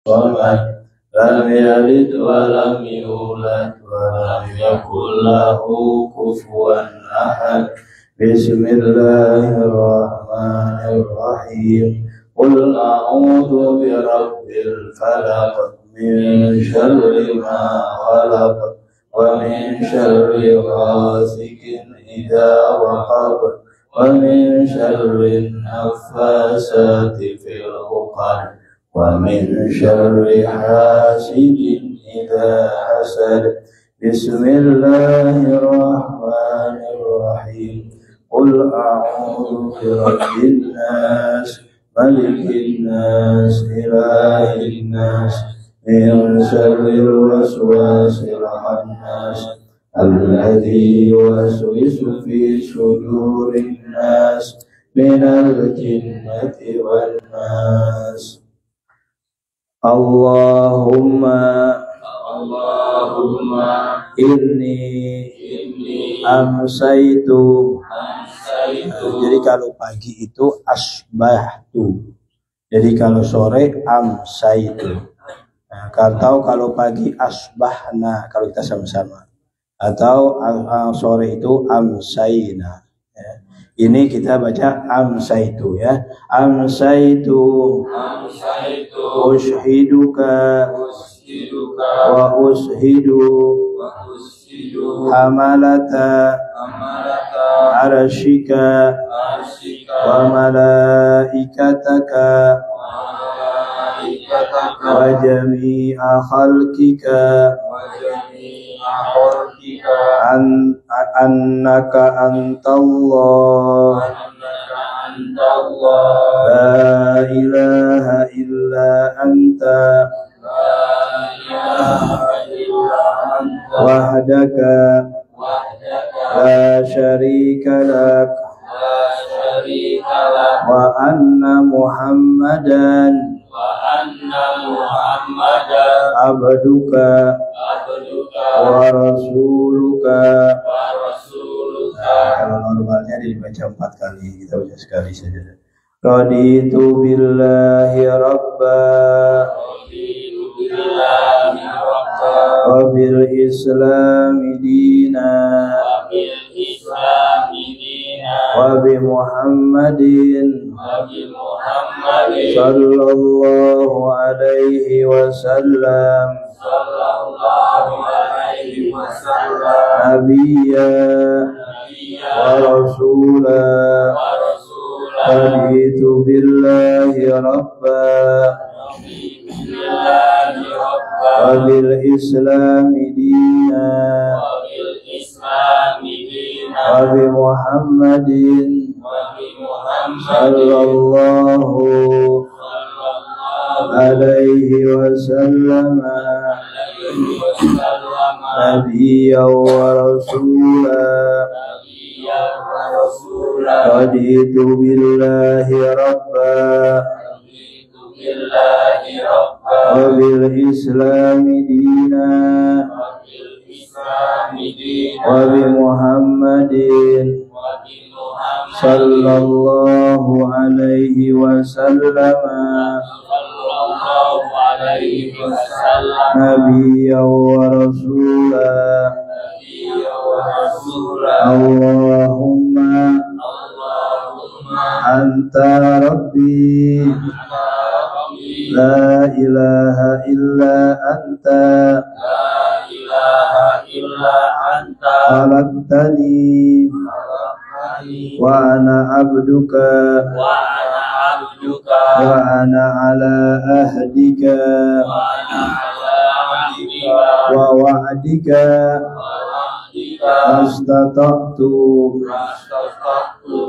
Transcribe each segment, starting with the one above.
صمد لم يلد ولم يولد ولم يكن له كفوا أحد بسم الله الرحمن الرحيم قل أعوذ برب الفلق من شر ما خلق ومن شر غاسق إذا وقب ومن شر النفاثات في العقد ومن شر حاسد إذا حسد بسم الله الرحمن الرحيم قل أعوذ برب الناس ملك الناس إله الناس من شر الوسواس الخناس الذي يوسوس في صدور الناس من الجنة والناس اللهم inni amsaitu. Jadi kalau pagi itu asbahtu. Jadi kalau sore amsaitu. Nah, kalau pagi asbahna kalau kita sama-sama. Atau sore itu amsaina. Ya. Ini kita baca amsaitu ya. Amsaitu. Ushiduka. Wa ushidu hamalata arshika wa malaikataka wa jami'a khalqika annaka antallah la ilaha illa anta wahdaka la syarika lak wa anna muhammadan abduka wa rasuluka. Kalau normalnya dibaca 4 kali, kita baca sekali saja. Raditu billahi rabba wa bil islami dina wa bi muhammadin sallallahu alaihi wasallam nabiyya wa rasula raditu billahi rabba wa bil islami dina wa bi muhammadin sallallahu alaihi wasallam nabiyya wa rasula raditu billahi rabba wa bil islami dina wa bi muhammadin sallallahu alaihi wasallam nabiyya wa rasula Allahumma anta rabbi la ilaha illa anta khalaqtani wa ana abduka wa ana ala ahdika wa wa'dika astata'tu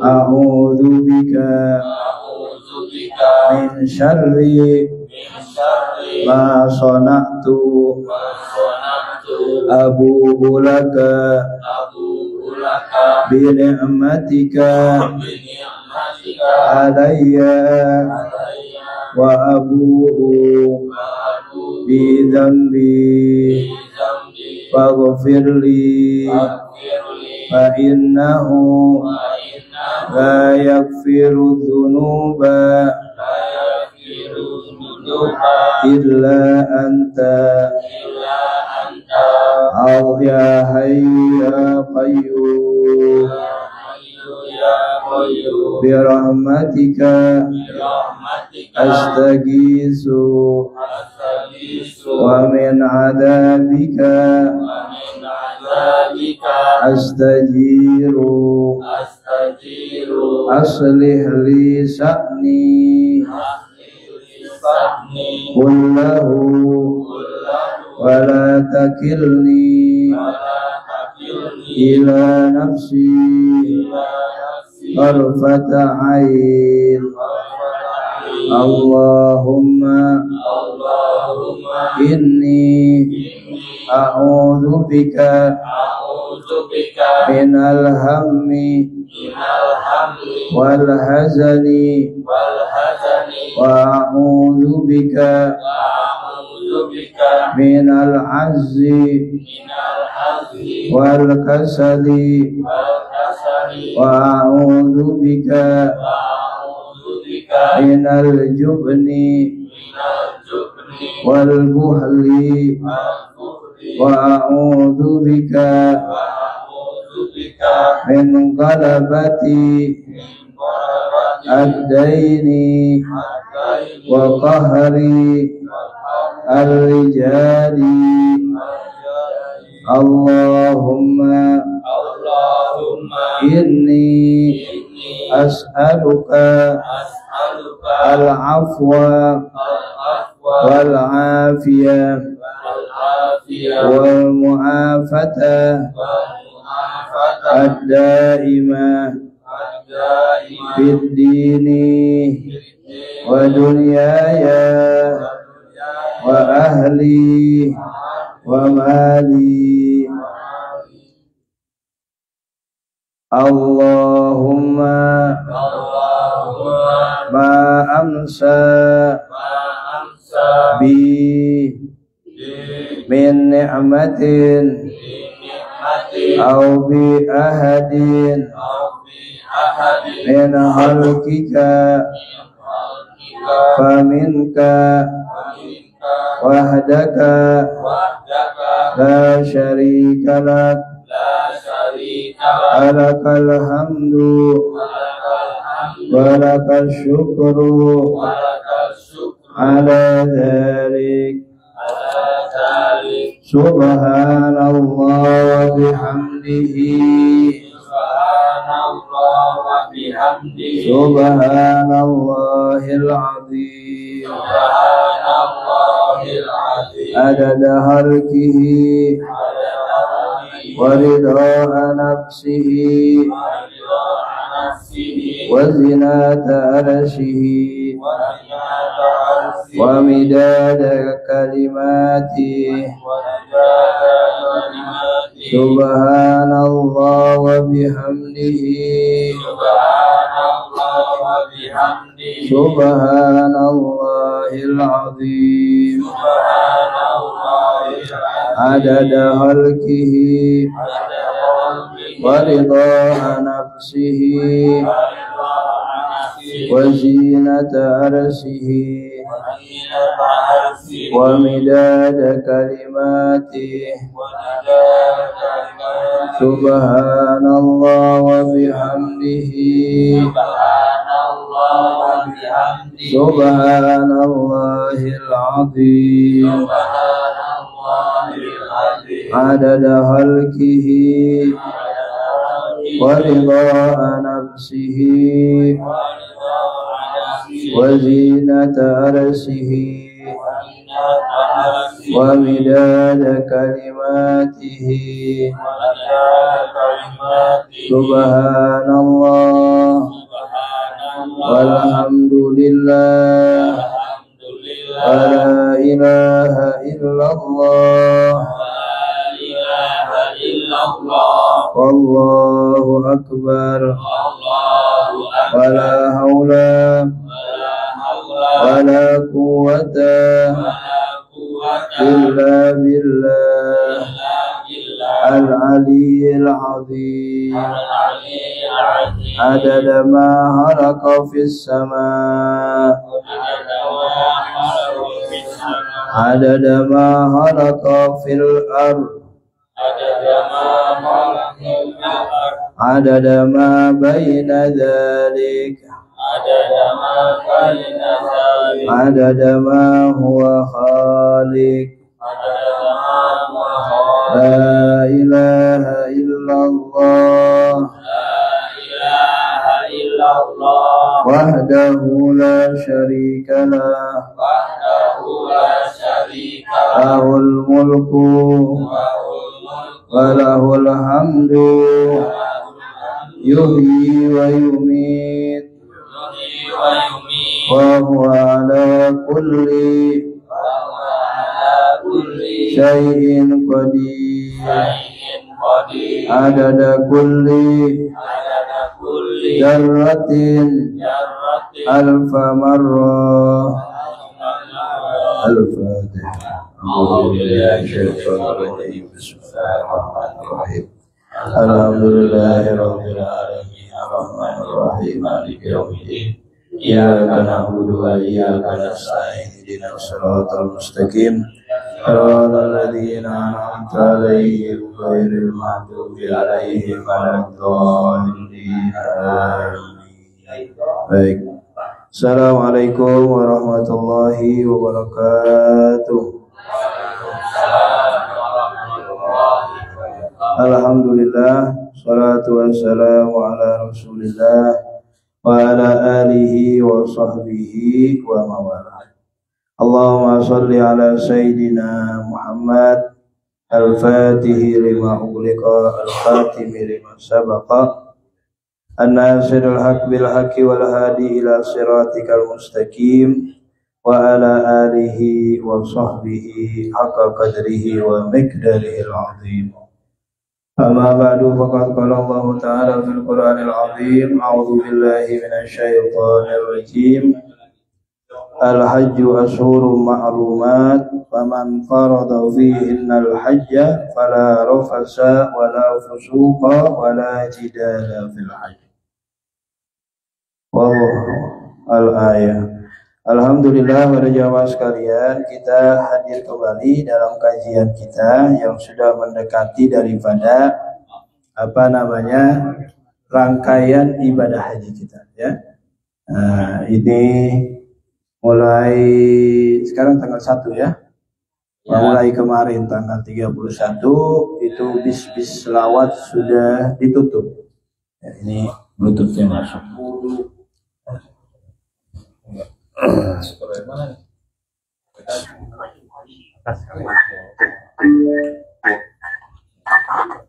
a'udzu bika min syarri ma sana'tu abu'u laka bi ni'matika alayya wa abu'u bi dhanbi faghfirli fa innahu la yaghfiru dhunuba إلا أنت أو يا حي يا قيوم برحمتك أستغيث ومن عذابك أستجير أصلح لي شأني كله ولا تكلني إلى نفسي طرفة عين اللهم إني أعوذ بك من الهم والحزن وأعوذ بك من العجز والكسل وأعوذ بك من الجبن والبخل وأعوذ بك من غلبة الدين وقهر الرجال اللهم إني أسألك العفو والعافية والمعافاة الدائمة في الدين ودنياي وأهلي ومالي اللهم ما أمسى بي من نعمة أو بأحد من خلقك فمنك وحدك لا شريك لك لك الحمد ولك الشكر على ذلك سبحان الله وبحمده سبحان الله العظيم عدد خلقه ورضا نفسه وزنة عرشه ومداد كلماته سبحان الله وبحمده سبحان الله العظيم عدد خلقه ورضا نفسه وزينة عرشه ومداد كلماته سبحان الله وبحمده سبحان الله العظيم عدد خلقه ورضا نفسه وزينة عرشه ومداد كلماته سبحان الله والحمد لله ولا إله إلا الله والله أكبر ولا حول ولا قوة إلا بالله العلي العظيم عدد ما خلق في السماء عدد ما خلق في الأرض عدد ما بين ذلك عدد ما هو خالق لا إله إلا الله وحده لا شريك له له الملك وله الحمد يحيي ويميت وهو على كل شيء قدير عدد كل ذرة ألف مرة الفاتحة. الحمد لله رب العالمين الرحمن الرحيم مالك يوم الدين إياك نعبد وإياك نستعين اهدنا الصراط المستقيم صراط الذين أنعمت عليهم غير المغضوب عليهم ولا الضالين آمين. Baik. Assalamualaikum warahmatullahi wabarakatuh. Alhamdulillah, salatu wassalamu ala rasulillah wa ala alihi wa sahbihi wa mawalah. Allahumma salli ala Sayyidina Muhammad al-Fatihi lima ughliqa al-Khatimi lima sabaqa an-nasirul haq bil haqqi wal hadi ila siratikal mustaqim wa ala alihi wa sahbihi haqqa qadrihi wa miqdarihi al-azim. Amma ba'du faqad qala Allah ta'ala fil Qur'anil azim a'udzu billahi minasy syaithanir rajim. Al-hajju ashhurun ma'lumat faman farada fihinnal hajja fala rafasa wala fusuqa wala jidala fil hajj. Al-ayah. Alhamdulillah para jamaah sekalian, kita hadir kembali dalam kajian kita yang sudah mendekati daripada rangkaian ibadah haji kita ya. Ini mulai sekarang tanggal 1 ya. Mulai kemarin tanggal 31 itu bis selawat sudah ditutup. Ya, ini Bluetooth-nya masuk.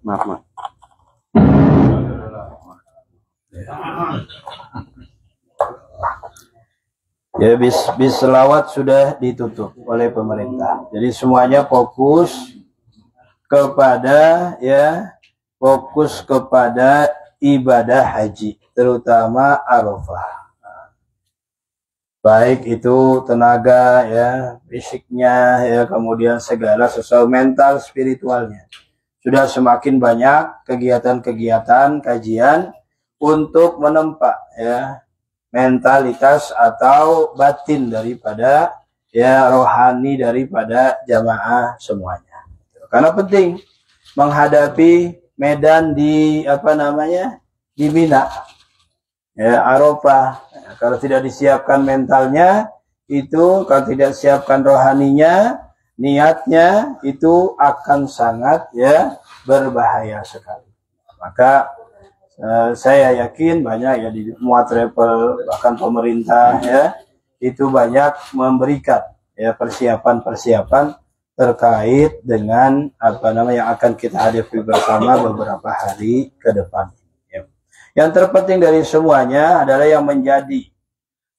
Maaf. Ya, bis selawat sudah ditutup oleh pemerintah. Jadi semuanya fokus kepada ibadah haji, terutama Arafah. Baik itu tenaga ya, fisiknya ya, kemudian segala sesuatu mental spiritualnya. Sudah semakin banyak kegiatan-kegiatan kajian untuk menempa ya mentalitas atau batin daripada ya rohani daripada jamaah semuanya. Karena penting menghadapi medan di di Mina. Ya, Arafah. Kalau tidak disiapkan mentalnya, itu kalau tidak siapkan rohaninya, niatnya itu akan sangat ya berbahaya sekali. Maka saya yakin banyak ya di semua travel bahkan pemerintah ya itu banyak memberikan ya persiapan terkait dengan yang akan kita hadapi bersama beberapa hari ke depan. Yang terpenting dari semuanya adalah yang menjadi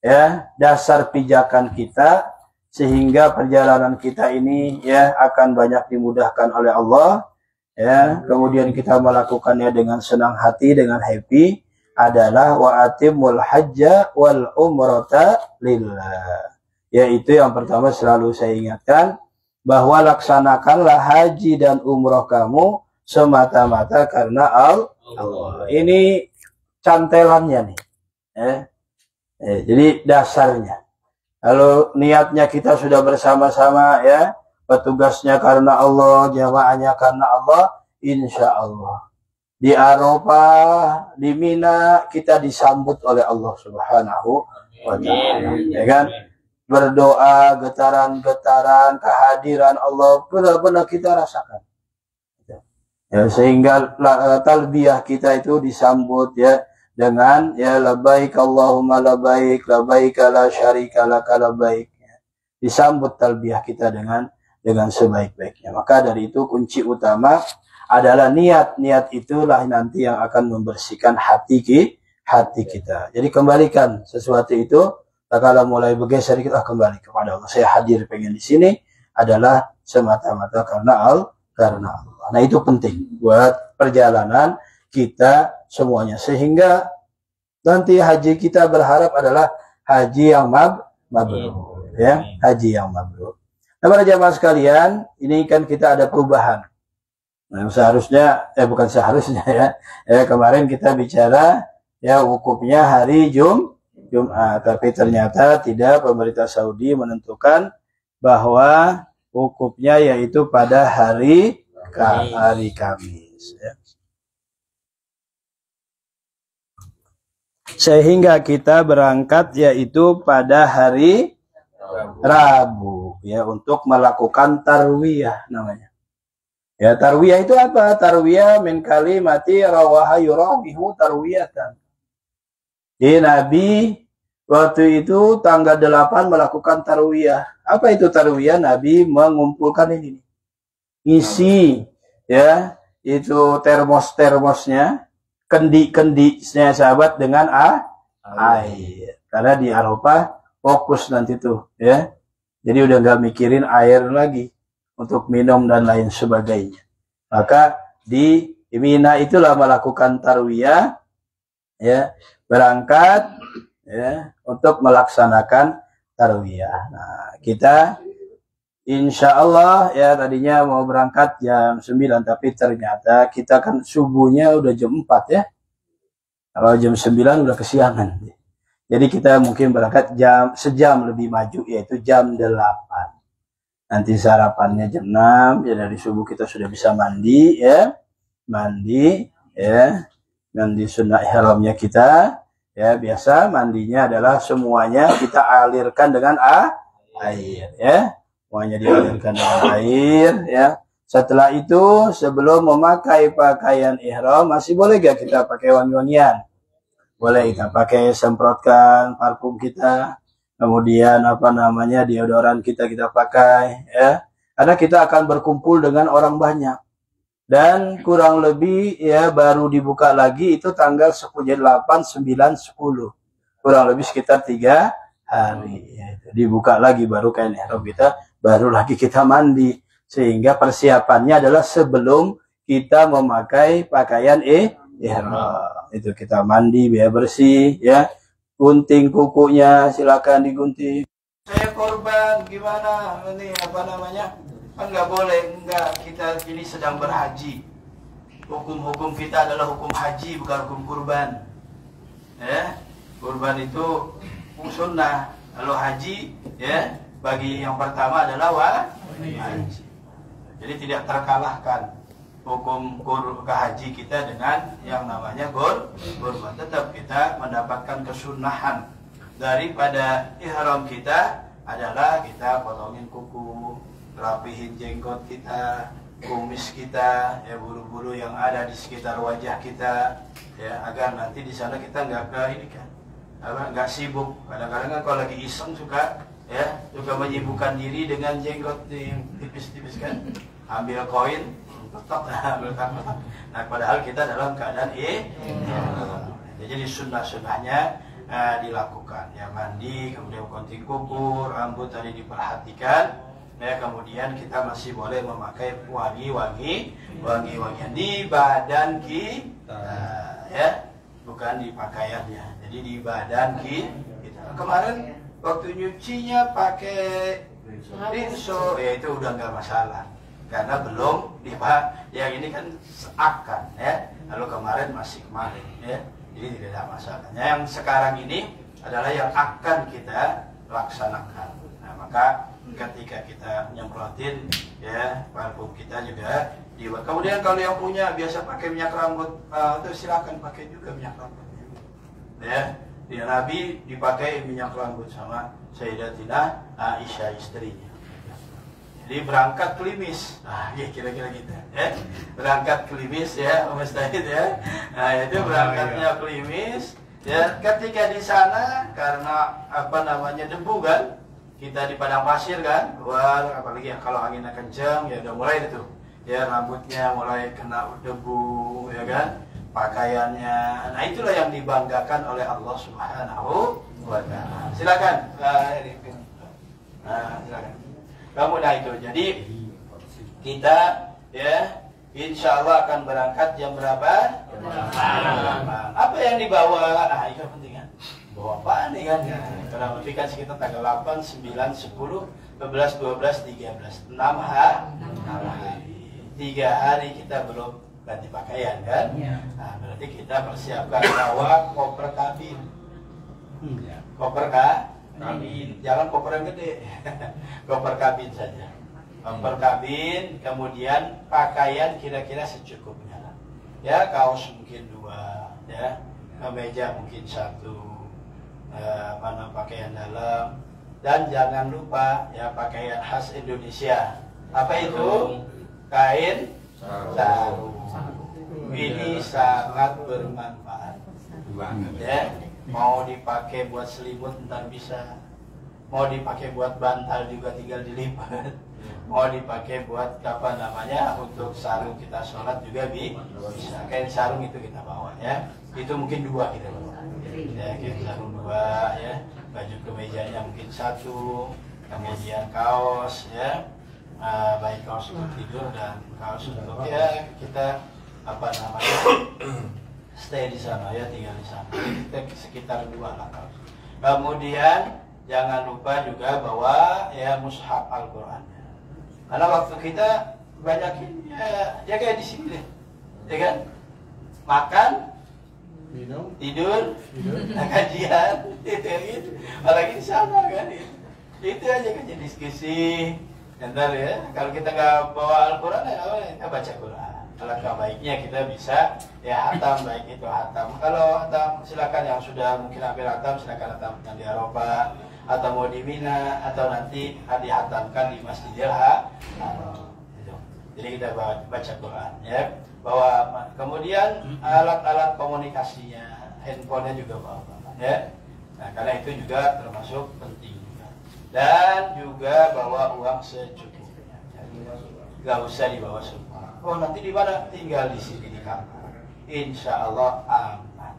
ya dasar pijakan kita sehingga perjalanan kita ini ya akan banyak dimudahkan oleh Allah ya. Kemudian kita melakukannya dengan senang hati, dengan happy adalah wa atimul hajja wal umrata lillah. Yaitu yang pertama selalu saya ingatkan bahwa laksanakanlah haji dan umroh kamu semata-mata karena Allah. Ini cantelannya nih. Jadi dasarnya. Lalu niatnya kita sudah bersama-sama ya, petugasnya karena Allah, jamaahnya karena Allah, insya Allah di Arafah, di Mina kita disambut oleh Allah Subhanahu wa Ta'ala, ya kan? Berdoa, getaran-getaran kehadiran Allah benar-benar kita rasakan. Ya, sehingga talbiyah kita itu disambut ya dengan ya labbaik Allahumma labbaik labbaik la syarika laka labbaik. Disambut talbiyah kita dengan sebaik-baiknya. Maka dari itu kunci utama adalah niat. Niat itulah nanti yang akan membersihkan hati kita. Jadi kembalikan sesuatu itu. Kalau mulai bergeser kita kembali kepada Allah. Saya hadir pengen di sini adalah semata-mata karena Allah. Nah itu penting buat perjalanan kita semuanya. Sehingga nanti haji kita berharap adalah haji yang mabrur. Ya, haji yang mabrur. Nah para jamaah sekalian, ini kan kita ada perubahan. Nah seharusnya, bukan seharusnya ya, kemarin kita bicara ya wukufnya hari Jumat, tapi ternyata tidak, pemerintah Saudi menentukan bahwa wukufnya yaitu pada hari Kamis. Ya. Sehingga kita berangkat yaitu pada hari Rabu ya untuk melakukan tarwiyah namanya. Ya tarwiyah itu apa? Tarwiyah min kalimati rawaha yurawihu tarwiyatan. Jadi Nabi waktu itu tanggal 8 melakukan tarwiyah. Apa itu tarwiyah? Nabi mengumpulkan ini. Isi ya, itu termos-termosnya, kendi-kendisnya sahabat dengan air. Karena di Arafah fokus nanti tuh ya. Jadi udah nggak mikirin air lagi untuk minum dan lain sebagainya. Maka di Mina itulah melakukan tarwiyah ya, berangkat ya untuk melaksanakan tarwiyah. Nah, kita insya Allah ya tadinya mau berangkat jam 9, tapi ternyata kita kan subuhnya udah jam 4 ya. Kalau jam 9 udah kesiangan. Jadi kita mungkin berangkat sejam lebih maju, yaitu jam 8. Nanti sarapannya jam 6, ya dari subuh kita sudah bisa mandi ya. Mandi sunnah ihramnya kita. Ya, biasa mandinya adalah semuanya kita alirkan dengan air ya. Semuanya dialirkan dengan air ya. Setelah itu sebelum memakai pakaian ihram masih boleh gak kita pakai wangi-wangian? Boleh kita pakai, semprotkan parfum kita. Kemudian deodoran kita pakai ya. Karena kita akan berkumpul dengan orang banyak. Dan kurang lebih ya baru dibuka lagi itu tanggal 10, 8, 9, 10. Kurang lebih sekitar 3 hari. Ya, dibuka lagi baru kain ihram kita, baru lagi kita mandi. Sehingga persiapannya adalah sebelum kita memakai pakaian ihram. Itu kita mandi biar bersih ya. Gunting kukunya silakan digunting. Saya korban gimana ini kan nggak boleh, kita ini sedang berhaji. Hukum kita adalah hukum haji, bukan hukum kurban ya. Kurban itu sunnah, kalau haji ya bagi yang pertama adalah haji. Jadi tidak terkalahkan hukum haji kita dengan yang namanya kurban. Tetap kita mendapatkan kesunahan daripada ihram kita adalah kita potongin kuku, rapihin jenggot kita, kumis kita, ya bulu-bulu yang ada di sekitar wajah kita, ya agar nanti di sana kita nggak sibuk. Kadang-kadang kan kalau lagi iseng suka menyibukkan diri dengan jenggot yang tipis-tipis kan, ambil koin, nah padahal kita dalam keadaan jadi sunnah-sunnahnya dilakukan ya, mandi, kemudian gunting kuku, rambut tadi diperhatikan. Ya, kemudian kita masih boleh memakai wangi-wangian di badan kita ya, bukan di pakaiannya. Jadi di badan kita. Kemarin waktu nyucinya pakai rinso, ya itu udah nggak masalah karena belum yang ini kan seakan ya. Lalu kemarin ya, jadi tidak ada masalahnya. Yang sekarang ini adalah yang akan kita laksanakan. Nah, maka ketika kita nyemprotin ya parfum kita juga dibuat. Kemudian kalau yang punya biasa pakai minyak rambut, itu silakan pakai juga minyak rambutnya. Ya, di Nabi dipakai minyak rambut sama Sayyidatina Aisyah istrinya. Jadi berangkat klimis, nah ya kira-kira gitu ya, berangkat klimis ya Mas Tahid ya, nah itu berangkatnya klimis ya. Ketika di sana karena apa namanya debu kan, kita di padang pasir kan, luar apalagi ya kalau anginnya kencang ya udah mulai itu ya rambutnya mulai kena debu ya kan, pakaiannya, nah itulah yang dibanggakan oleh Allah Subhanahu wa Ta'ala. Silakan, silakan. Kamu dah itu. Jadi kita ya insya Allah akan berangkat jam berapa? Apa yang dibawa? Nah itu penting kan. Bawa apa nih kan? Karena lebih kan sekitar tanggal 8, 9, 10, 11, 12, 13, 6 hari. 3 hari kita belum ganti pakaian kan? Nah, berarti kita persiapkan bawa koper kabin. Koper kabin, jangan koper yang gede. Koper kabin saja. Koper kabin, kemudian pakaian kira-kira secukupnya. Ya, kaos mungkin 2, ya. Kemeja mungkin 1. Pakaian dalam. Dan jangan lupa ya pakaian khas Indonesia. Apa itu? Kain sarung. Ini sangat bermanfaat. Ya. Mau dipakai buat selimut ntar bisa, mau dipakai buat bantal juga tinggal dilipat, mau dipakai buat apa namanya untuk sarung kita sholat juga bisa. Kain sarung itu kita bawa ya, itu mungkin 2 kita bawa ya, kain sarung 2 ya, baju kemejanya mungkin 1, kemudian kaos ya, baik kaos untuk tidur dan kaos untuk ya kita apa namanya stay di sana ya, tinggal di sana. Kita sekitar 2 lah. Kemudian jangan lupa juga bawa ya mushaf Al-Qur'an. Karena waktu kita banyakin ya kayak di sini deh. Ya kan? Makan, minum, tidur, kajian, itu. Apalagi di sana kan. Itu aja kan jadi diskusi. Ntar ya, kalau kita nggak bawa Al-Qur'an ya kita baca Quran. Alangkah baiknya kita bisa ya hatam, baik itu hatam. Kalau hatam silakan, yang sudah mungkin hampir hatam silakan hatam di Eropa atau mau di Mina atau nanti dihatamkan di Masjidil Haram. Jadi kita baca Quran ya. Bawa kemudian alat-alat komunikasinya, handphonenya juga bawa ya. Nah karena itu juga termasuk penting juga. Dan juga bawa uang secukupnya. Gak usah dibawa semua. Oh nanti di mana? Tinggal di sini di kamar. Insya Allah aman.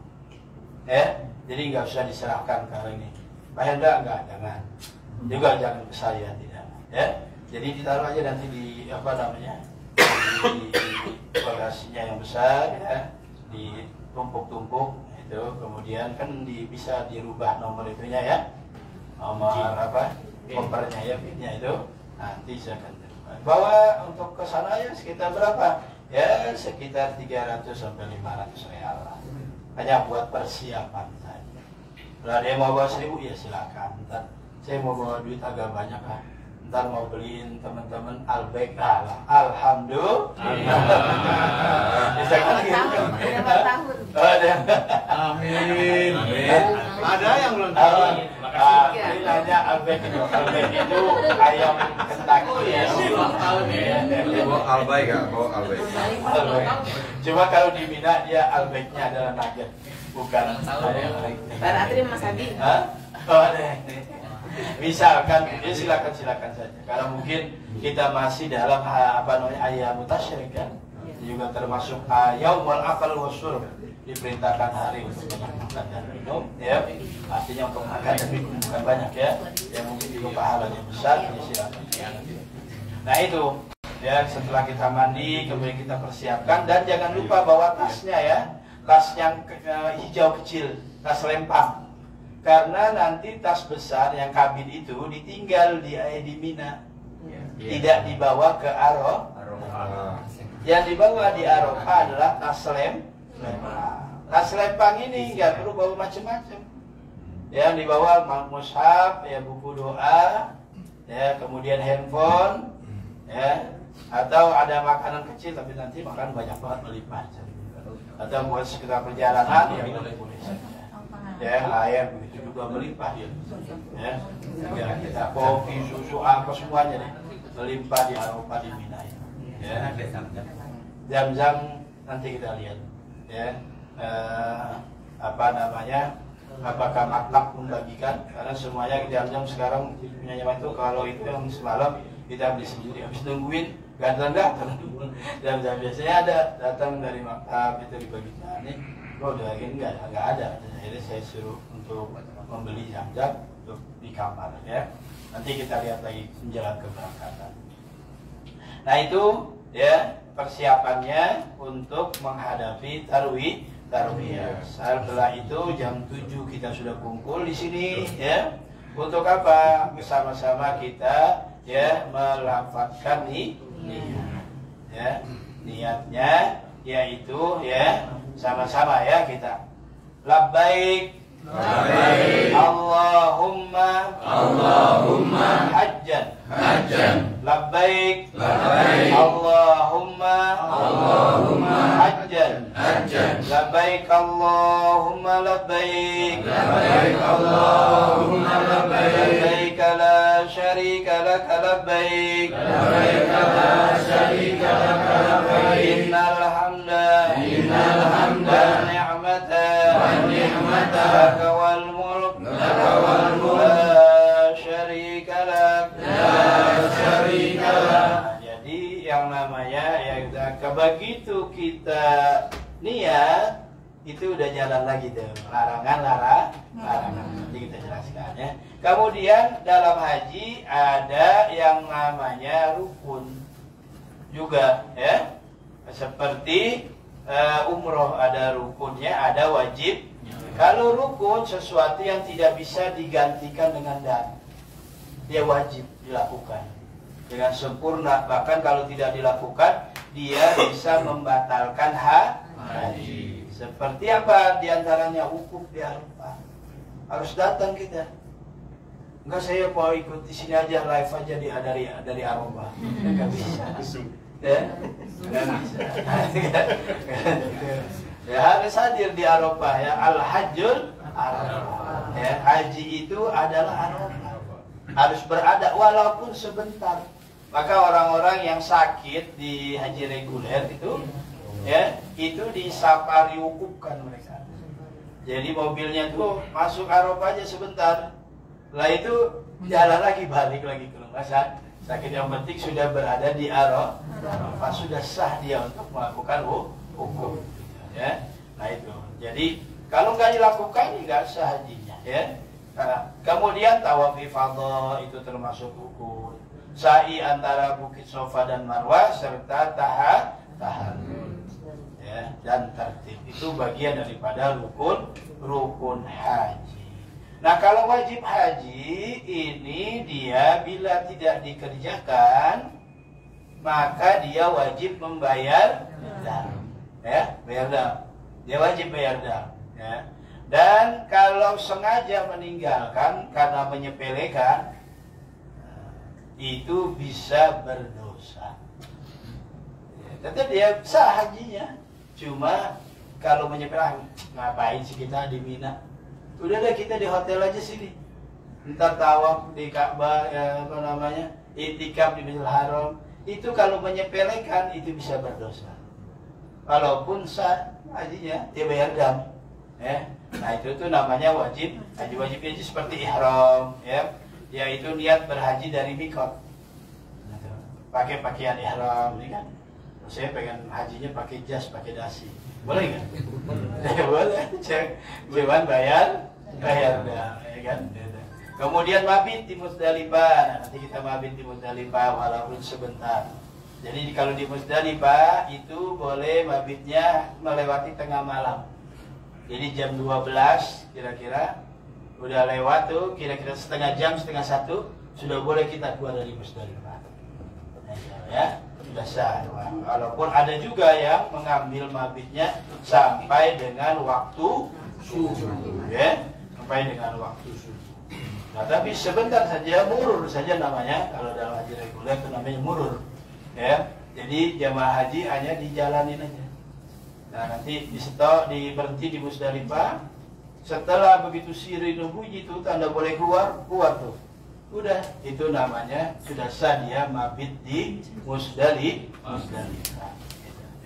Ya, jadi nggak usah diserahkan ke ini. Pak Hendra enggak, jangan. Juga jangan ke saya, tidak. Ya, jadi ditaruh aja nanti di apa namanya di bagasinya yang besar, ya, ditumpuk-tumpuk itu. Kemudian kan bisa dirubah nomor itunya ya, nomor apa kopernya ya, pinnya itu. Nanti saya akan bawa untuk ke sana ya sekitar berapa? Ya sekitar 300 sampai 500 real lah. Hanya buat persiapan saja. Kalau ada yang mau bawa 1000 ya silakan. Ntar saya mau bawa duit agak banyak lah. Ntar mau beliin teman-teman Albaik lah. Alhamdulillah. Bisa kan gitu? Amin. Ada yang belum tahu. Ini nanya Albaik itu ayam Kentucky ya. Albaik ya, Albaik. Cuma kalau di Mina dia Albaiknya adalah nugget, bukan ayam. Berarti Mas Adi. Oh, ada. Misalkan, ya silakan saja. Kalau mungkin kita masih dalam apa namanya ayam tasyrik kan, juga termasuk yaumul akal wasyurb, diperintahkan hari untuk makan dan minum, ya. Artinya untuk makan dan minum bukan banyak ya. Yang mungkin juga pahalanya besar, ya silakan. Nah itu, ya setelah kita mandi, kemudian kita persiapkan dan jangan lupa bawa tasnya ya, tas yang hijau kecil, tas lempang. Karena nanti tas besar yang kabin itu ditinggal di Mina, tidak dibawa ke Arafah. Yang dibawa di Arafah adalah tas lempang. Tas lempang ini nggak perlu bawa macam-macam. yang dibawa mushaf, ya buku doa, ya kemudian handphone, ya atau ada makanan kecil tapi nanti makan banyak banget melipat, atau buat sekitar perjalanan ya boleh saja. Ya air begitu juga melimpah ya. Ya kita kopi, susu, apa semuanya deh melimpah di Arafah di Mina ya. Zam-zam nanti kita lihat ya apa namanya, apakah maktab membagikan, karena semuanya jam-jam sekarang punya nyaman itu. Kalau itu yang semalam kita beli sendiri, habis nungguin ganteng-ganteng. Jam-jam biasanya ada datang dari maktab itu dibagikan nih. Oh udah ini enggak ada. Jadi saya suruh untuk membeli jam-jam untuk di kamar ya. Nanti kita lihat lagi menjelang keberangkatan. Nah itu ya persiapannya untuk menghadapi tarawih. Setelah itu jam 7 kita sudah kumpul di sini ya. Untuk apa? Bersama-sama kita ya melafazkan niat. Ya, niatnya yaitu ya sama-sama ya kita. Labbaik Allahumma hajjan labbaik Allahumma hajjan labbaik Allahumma labbaik labbaik la syarika lak labbaik innal hamda wa ni'mata laka wal mulk la syarika lak. Jadi yang namanya ya begitu kita niat itu udah jalan lagi tuh larangan. Nanti kita jelaskan ya. Kemudian dalam haji ada yang namanya rukun juga ya, seperti umroh ada rukunnya, ada wajib. Kalau rukun sesuatu yang tidak bisa digantikan dengan dan, dia wajib dilakukan dengan sempurna. Bahkan kalau tidak dilakukan, dia bisa membatalkan haji. Seperti apa diantaranya? Wukuf di Arafah. Harus datang kita. Enggak, saya mau ikut di sini aja, live aja dari Arafah. Enggak bisa. Ya, enggak bisa. Ya harus hadir di Arafah ya. Al-Hajjul Arafah. Ya, haji itu adalah Arafah. Harus berada walaupun sebentar. Maka orang-orang yang sakit di haji reguler itu ya, itu disafari wukufkan mereka. Jadi mobilnya tuh masuk Arafah aja sebentar. Setelah itu jalan lagi, balik lagi ke rumah sakit. Yang penting sudah berada di Arafah, sudah sah dia untuk melakukan wukuf ya. Nah itu. Jadi kalau nggak dilakukan nggak sah hajinya ya. Nah, kemudian tawaf ifadah itu termasuk rukun. Sa'i antara Bukit Sofa dan Marwah serta tahallul ya, dan tertib itu bagian daripada rukun haji. Nah kalau wajib haji ini dia bila tidak dikerjakan maka dia wajib membayar dam ya, bayar dam. Dia wajib bayar dam ya. Dan kalau sengaja meninggalkan karena menyepelekan itu bisa berdosa. Tetap dia sah hajinya. Cuma kalau menyepelekan, ngapain sih kita di Mina? Udah deh kita di hotel aja sini. Ntar tawaf di Ka'bah ya, apa namanya? Itikaf di Masjidil Haram. Itu kalau menyepelekan itu bisa berdosa. Walaupun sah hajinya dia bayar dam. Ya. Nah itu tuh namanya wajib. Haji wajibnya itu seperti ihram ya. Yaitu niat berhaji dari mikot. Pakai pakaian ihram ini kan. Saya pengen hajinya pakai jas, pakai dasi. Boleh nggak? Boleh. Cuman bayar dah, ya kan? Kemudian mabit di Muzdalifah. Nah, nanti kita mabit di Muzdalifah walaupun sebentar. Jadi kalau di Muzdalifah itu boleh mabitnya melewati tengah malam. Jadi jam 12 kira-kira udah lewat tuh, kira-kira setengah jam, setengah satu sudah boleh kita keluar dari Muzdalifah. Ya, sudah sah. Walaupun ada juga yang mengambil mabitnya sampai dengan waktu subuh, ya. sampai dengan waktu subuh. Nah, tapi sebentar saja murur saja namanya, kalau dalam haji reguler itu namanya murur. Ya, jadi jamaah haji hanya dijalanin aja. Nah, nanti berhenti di Musdalifah. Setelah begitu sirine bunyi itu tanda boleh keluar tuh. Udah, itu namanya sudah sah dia mabit di Musdalifah.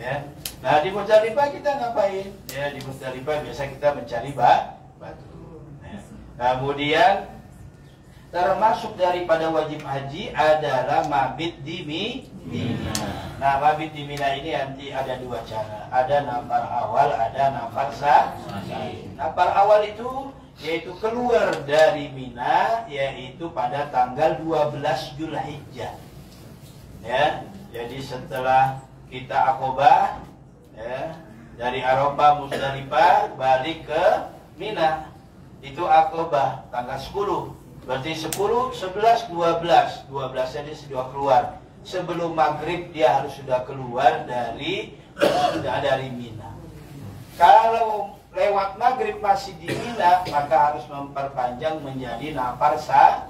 Ya. Nah, di Musdalifah kita ngapain? Ya, di Musdalifah biasa kita mencari batu. Ya. Kemudian termasuk daripada wajib haji adalah mabit di Mina. Nah, mabit di Mina ini nanti ada dua cara. Ada nafar awal, ada nafar sani. Nafar awal itu yaitu keluar dari Mina, yaitu pada tanggal 12 Zulhijjah. Ya, jadi setelah kita akobah, ya, dari Arafah Musdalifah balik ke Mina, itu akobah tanggal 10. Berarti 10, 11, 12. 12 dia sudah keluar. Sebelum maghrib dia harus sudah keluar dari Mina. Kalau lewat maghrib masih di Mina, maka harus memperpanjang menjadi nafar sani.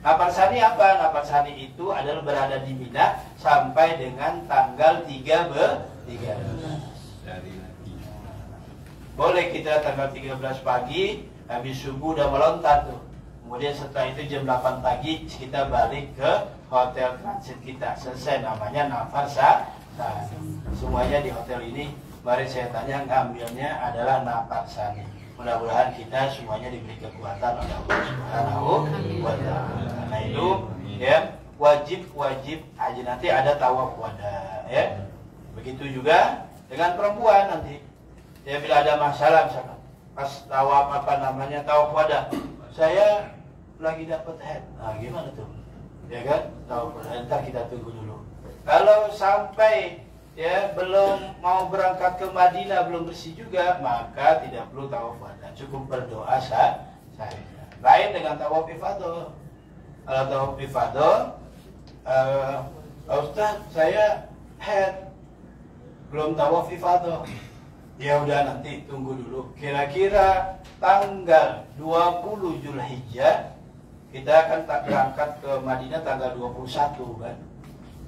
Nafar sani apa? Nafar sani itu adalah berada di Mina sampai dengan tanggal 13. Boleh kita tanggal 13 pagi, habis subuh udah melontar tuh. Kemudian setelah itu jam 8 pagi kita balik ke hotel transit kita. Selesai, namanya nafar sani. Semuanya di hotel ini, mari saya tanya, ngambilnya adalah nafar sani. Mudah-mudahan kita semuanya diberi kekuatan oleh Allah Subhanahu wa Ta'ala. Karena itu ya wajib haji nanti ada tawaf wada, ya. Begitu juga dengan perempuan nanti. Ya, bila ada masalah misalkan pas tawaf tawaf wada, saya lagi dapat head. Nah, gimana tuh? Ya kan? Tawaf wada, ntar kita tunggu dulu. Kalau sampai ya belum mau berangkat ke Madinah belum bersih juga, maka tidak perlu tawaf wada, cukup berdoa saja. Lain dengan tawaf ifadah. Kalau tawaf ifadah, Ustaz, saya head belum tawaf ifadah. Ya udah, nanti tunggu dulu. Kira-kira tanggal 20 Zulhijjah kita akan berangkat ke Madinah tanggal 21 kan.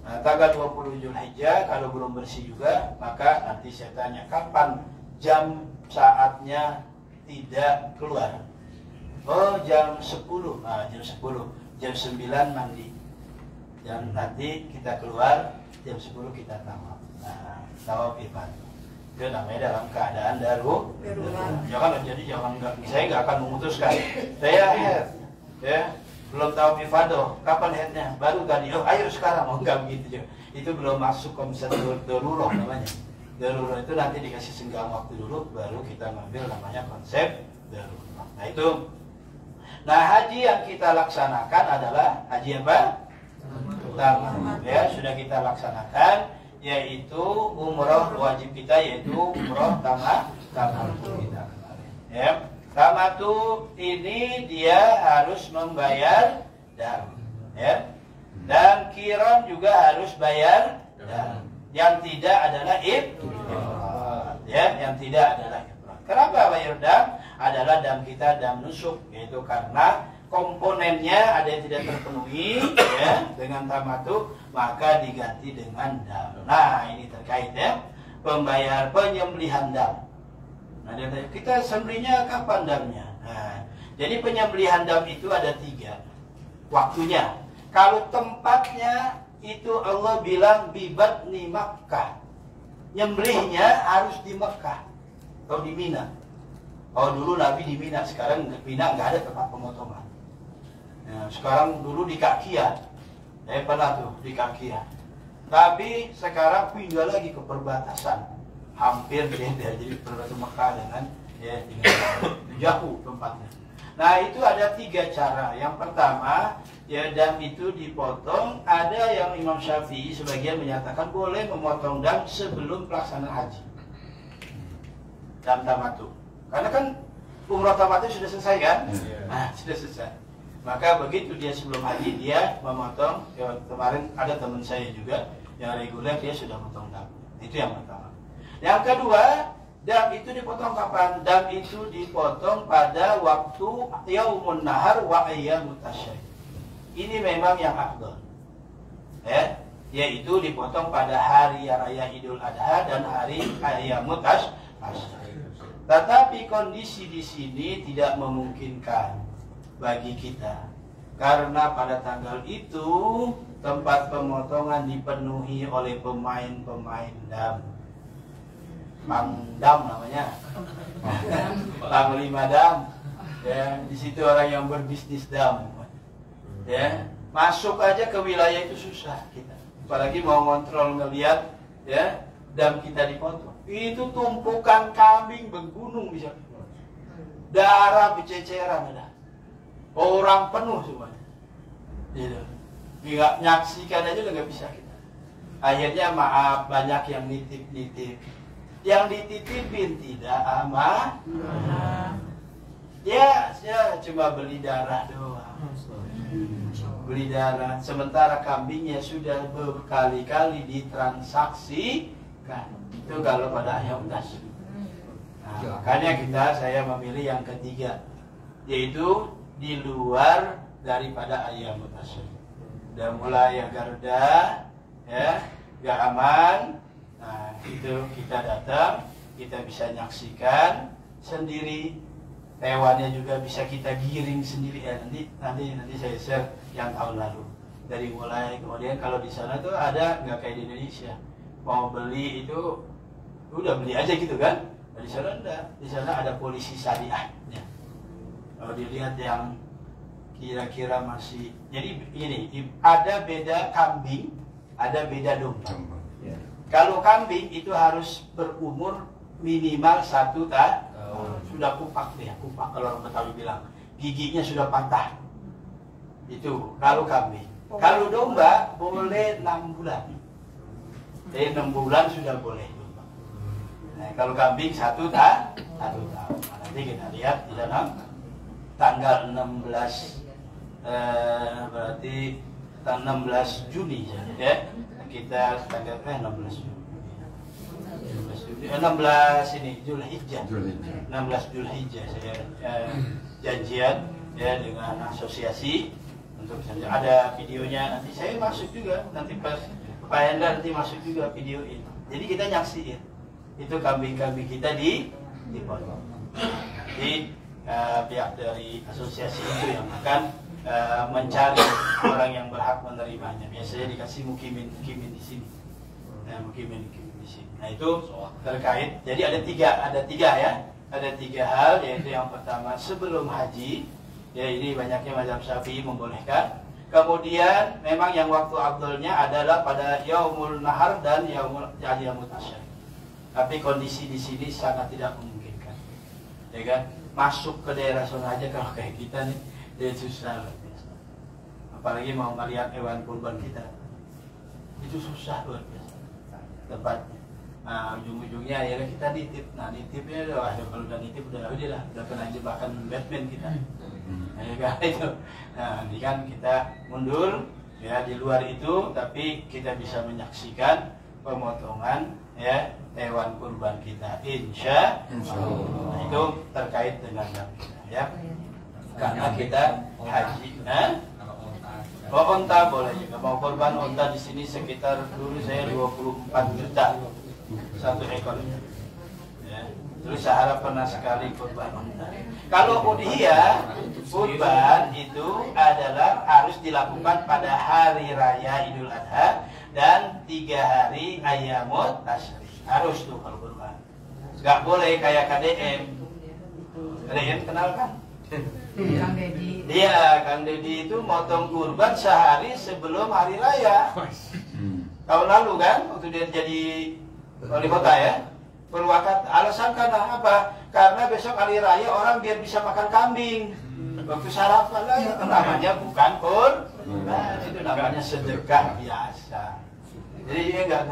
Nah, tanggal 20 Zulhijjah kalau belum bersih juga, maka nanti saya tanya kapan jam saatnya tidak keluar. Oh, jam 10. Nah, jam 10. Jam 9 mandi. Dan nanti kita keluar jam 10 kita tawaf. Nah, tawaf ibadah. Itu namanya dalam keadaan darurat. Saya nggak akan memutuskan. Saya head, ya. Belum tahu ifadah, kapan headnya? Baru tadi, ayo sekarang, enggak begitu juga. Itu belum masuk konsep darurat namanya. Darurat itu nanti dikasih senggang waktu dulu, baru kita ngambil namanya konsep darurat. Nah itu. Nah, haji yang kita laksanakan adalah haji apa? Pertama, ya sudah kita laksanakan, yaitu umroh wajib kita, yaitu umroh tamatu kita kemarin. Ya. Tamatu ini dia harus membayar dam, ya. Dan kiron juga harus bayar dam. Yang tidak adalah ifrad, ya, yang tidak adalah ifrad. Kenapa bayar dam? Adalah dam kita dam nusuk, yaitu karena komponennya ada yang tidak terpenuhi, ya, dengan tamatu, maka diganti dengan dam. Nah, ini terkait ya penyembelihan dam. Nah, dia tanya, kita sembelihnya kapan damnya? Nah, jadi penyembelihan dam itu ada 3 waktunya. Kalau tempatnya itu Allah bilang bibatni Makkah, nyembelihnya harus di Mekah atau di Mina. Oh, dulu Nabi di Mina, sekarang di Mina nggak ada tempat pemotongan. Nah, sekarang dulu di Kakian, pernah tuh di Kakian. Tapi sekarang pindah lagi ke perbatasan. Hampir beda, jadi perbatasan Mekah dengan jauh tempatnya. Nah, itu ada 3 cara. Yang pertama, ya dam itu dipotong. Ada yang Imam Syafi'i sebagian menyatakan boleh memotong dam sebelum pelaksanaan haji. Dam tamatu. Karena kan umroh tamatu sudah selesai kan? Nah, sudah selesai. Maka begitu dia sebelum haji dia memotong. Ya, kemarin ada teman saya juga yang reguler, dia sudah potong dam. Itu yang pertama. Yang kedua, Dam itu dipotong kapan? Dam itu dipotong pada waktu yaumun nahar wa ayyamut tasyrik. Ini memang yang afdal. Ya, yaitu dipotong pada hari raya Idul Adha dan hari ayyamut tasyrik. Tetapi kondisi di sini tidak memungkinkan bagi kita. Karena pada tanggal itu tempat pemotongan dipenuhi oleh pemain-pemain dam. Pangdam namanya, Panglima dam. Ya, di situ orang yang berbisnis dam. Ya, masuk aja ke wilayah itu susah kita. Apalagi mau ngontrol ngelihat, ya, dam kita dipotong. Itu tumpukan kambing bergunung bisa. Darah bececeran ada. Orang penuh semuanya. Gitu. Nggak nyaksikan aja udah nggak bisa kita. Akhirnya maaf banyak yang nitip-nitip. Yang dititipin tidak aman. Ya, saya cuma beli darah doang. Beli darah. Sementara kambingnya sudah berkali-kali ditransaksikan. Itu kalau pada ayam tasyrik. Nah, makanya saya memilih yang ketiga, yaitu di luar daripada ayam tasyrik. Udah mulai garda, ya, gak aman. Nah, itu kita datang, kita bisa nyaksikan sendiri, hewannya juga bisa kita giring sendiri. Ya, nanti saya share yang tahun lalu. Dari mulai kemudian kalau di sana tuh ada nggak kayak di Indonesia, mau beli itu udah beli aja gitu kan? Nah, di sana enggak, di sana ada polisi syariahnya. Kalau dilihat yang kira-kira masih, jadi ini ada beda kambing, ada beda domba. Kalau kambing itu harus berumur minimal 1 tahun. Sudah kupak dia, kupak kalau orang Betawi bilang. Giginya sudah patah. Itu kalau kambing. Kalau domba boleh 6 bulan. Jadi 6 bulan sudah boleh domba. Nah, kalau kambing 1 tahun. Nanti kita lihat di dalam tanggal 16 berarti tanggal 16 Juni ya. Kita tanggal 16 ini Zulhijjah. 16 Zulhijjah saya janjian ya dengan asosiasi untuk ada videonya, nanti saya masuk juga, nanti pas Pak Hendra nanti masuk juga video ini. Jadi kita nyaksiin itu kambing-kambing kita dipotong. Jadi pihak dari asosiasi itu yang akan mencari orang yang berhak menerimanya. Biasanya dikasih mukimin di sini. Nah, mukimin di sini. Nah, itu terkait. Jadi ada tiga ya. Ada 3 hal, yaitu yang pertama sebelum haji. Ya, ini banyaknya mazhab Syafi'i membolehkan. Kemudian memang yang waktu afdalnya adalah pada yaumul nahar dan yaumul tasyrik. Tapi kondisi di sini sangat tidak memungkinkan. Ya kan? Masuk ke daerah sana aja kalau kayak kita nih. Dia susah luar biasa. Apalagi mau melihat hewan kurban kita, itu susah luar biasa tempatnya. Nah, ujung-ujungnya akhirnya kita nitip. Nah, nitipnya kalau udah nitip udah kena jebakan Batman kita. Ya kan itu. Nah, ini kan kita mundur ya di luar itu, tapi kita bisa menyaksikan pemotongan ya hewan kurban kita, insya Allah. Nah, itu terkait dengan kita ya. Karena kita haji, onta boleh juga. Mau korban onta di sini sekitar dulu saya 24 juta 1 ekor. Ya. Terus saya pernah sekali korban onta. Kalau udhiyah, kurban itu adalah harus dilakukan pada hari raya Idul Adha dan 3 hari ayyamut tasyrik. Harus tuh kalau kurban. Gak boleh kayak KDM. KDM kenal kan? Kang Dedi. Iya, Kang Dedi itu motong kurban sehari sebelum hari raya. Tahun lalu kan, waktu dia jadi wali kota ya. Purwakarta. Alasan karena apa? Karena besok hari raya orang biar bisa makan kambing. Waktu sarapan lah, itu namanya bukan kurban, itu namanya sedekah biasa. Jadi dia nggak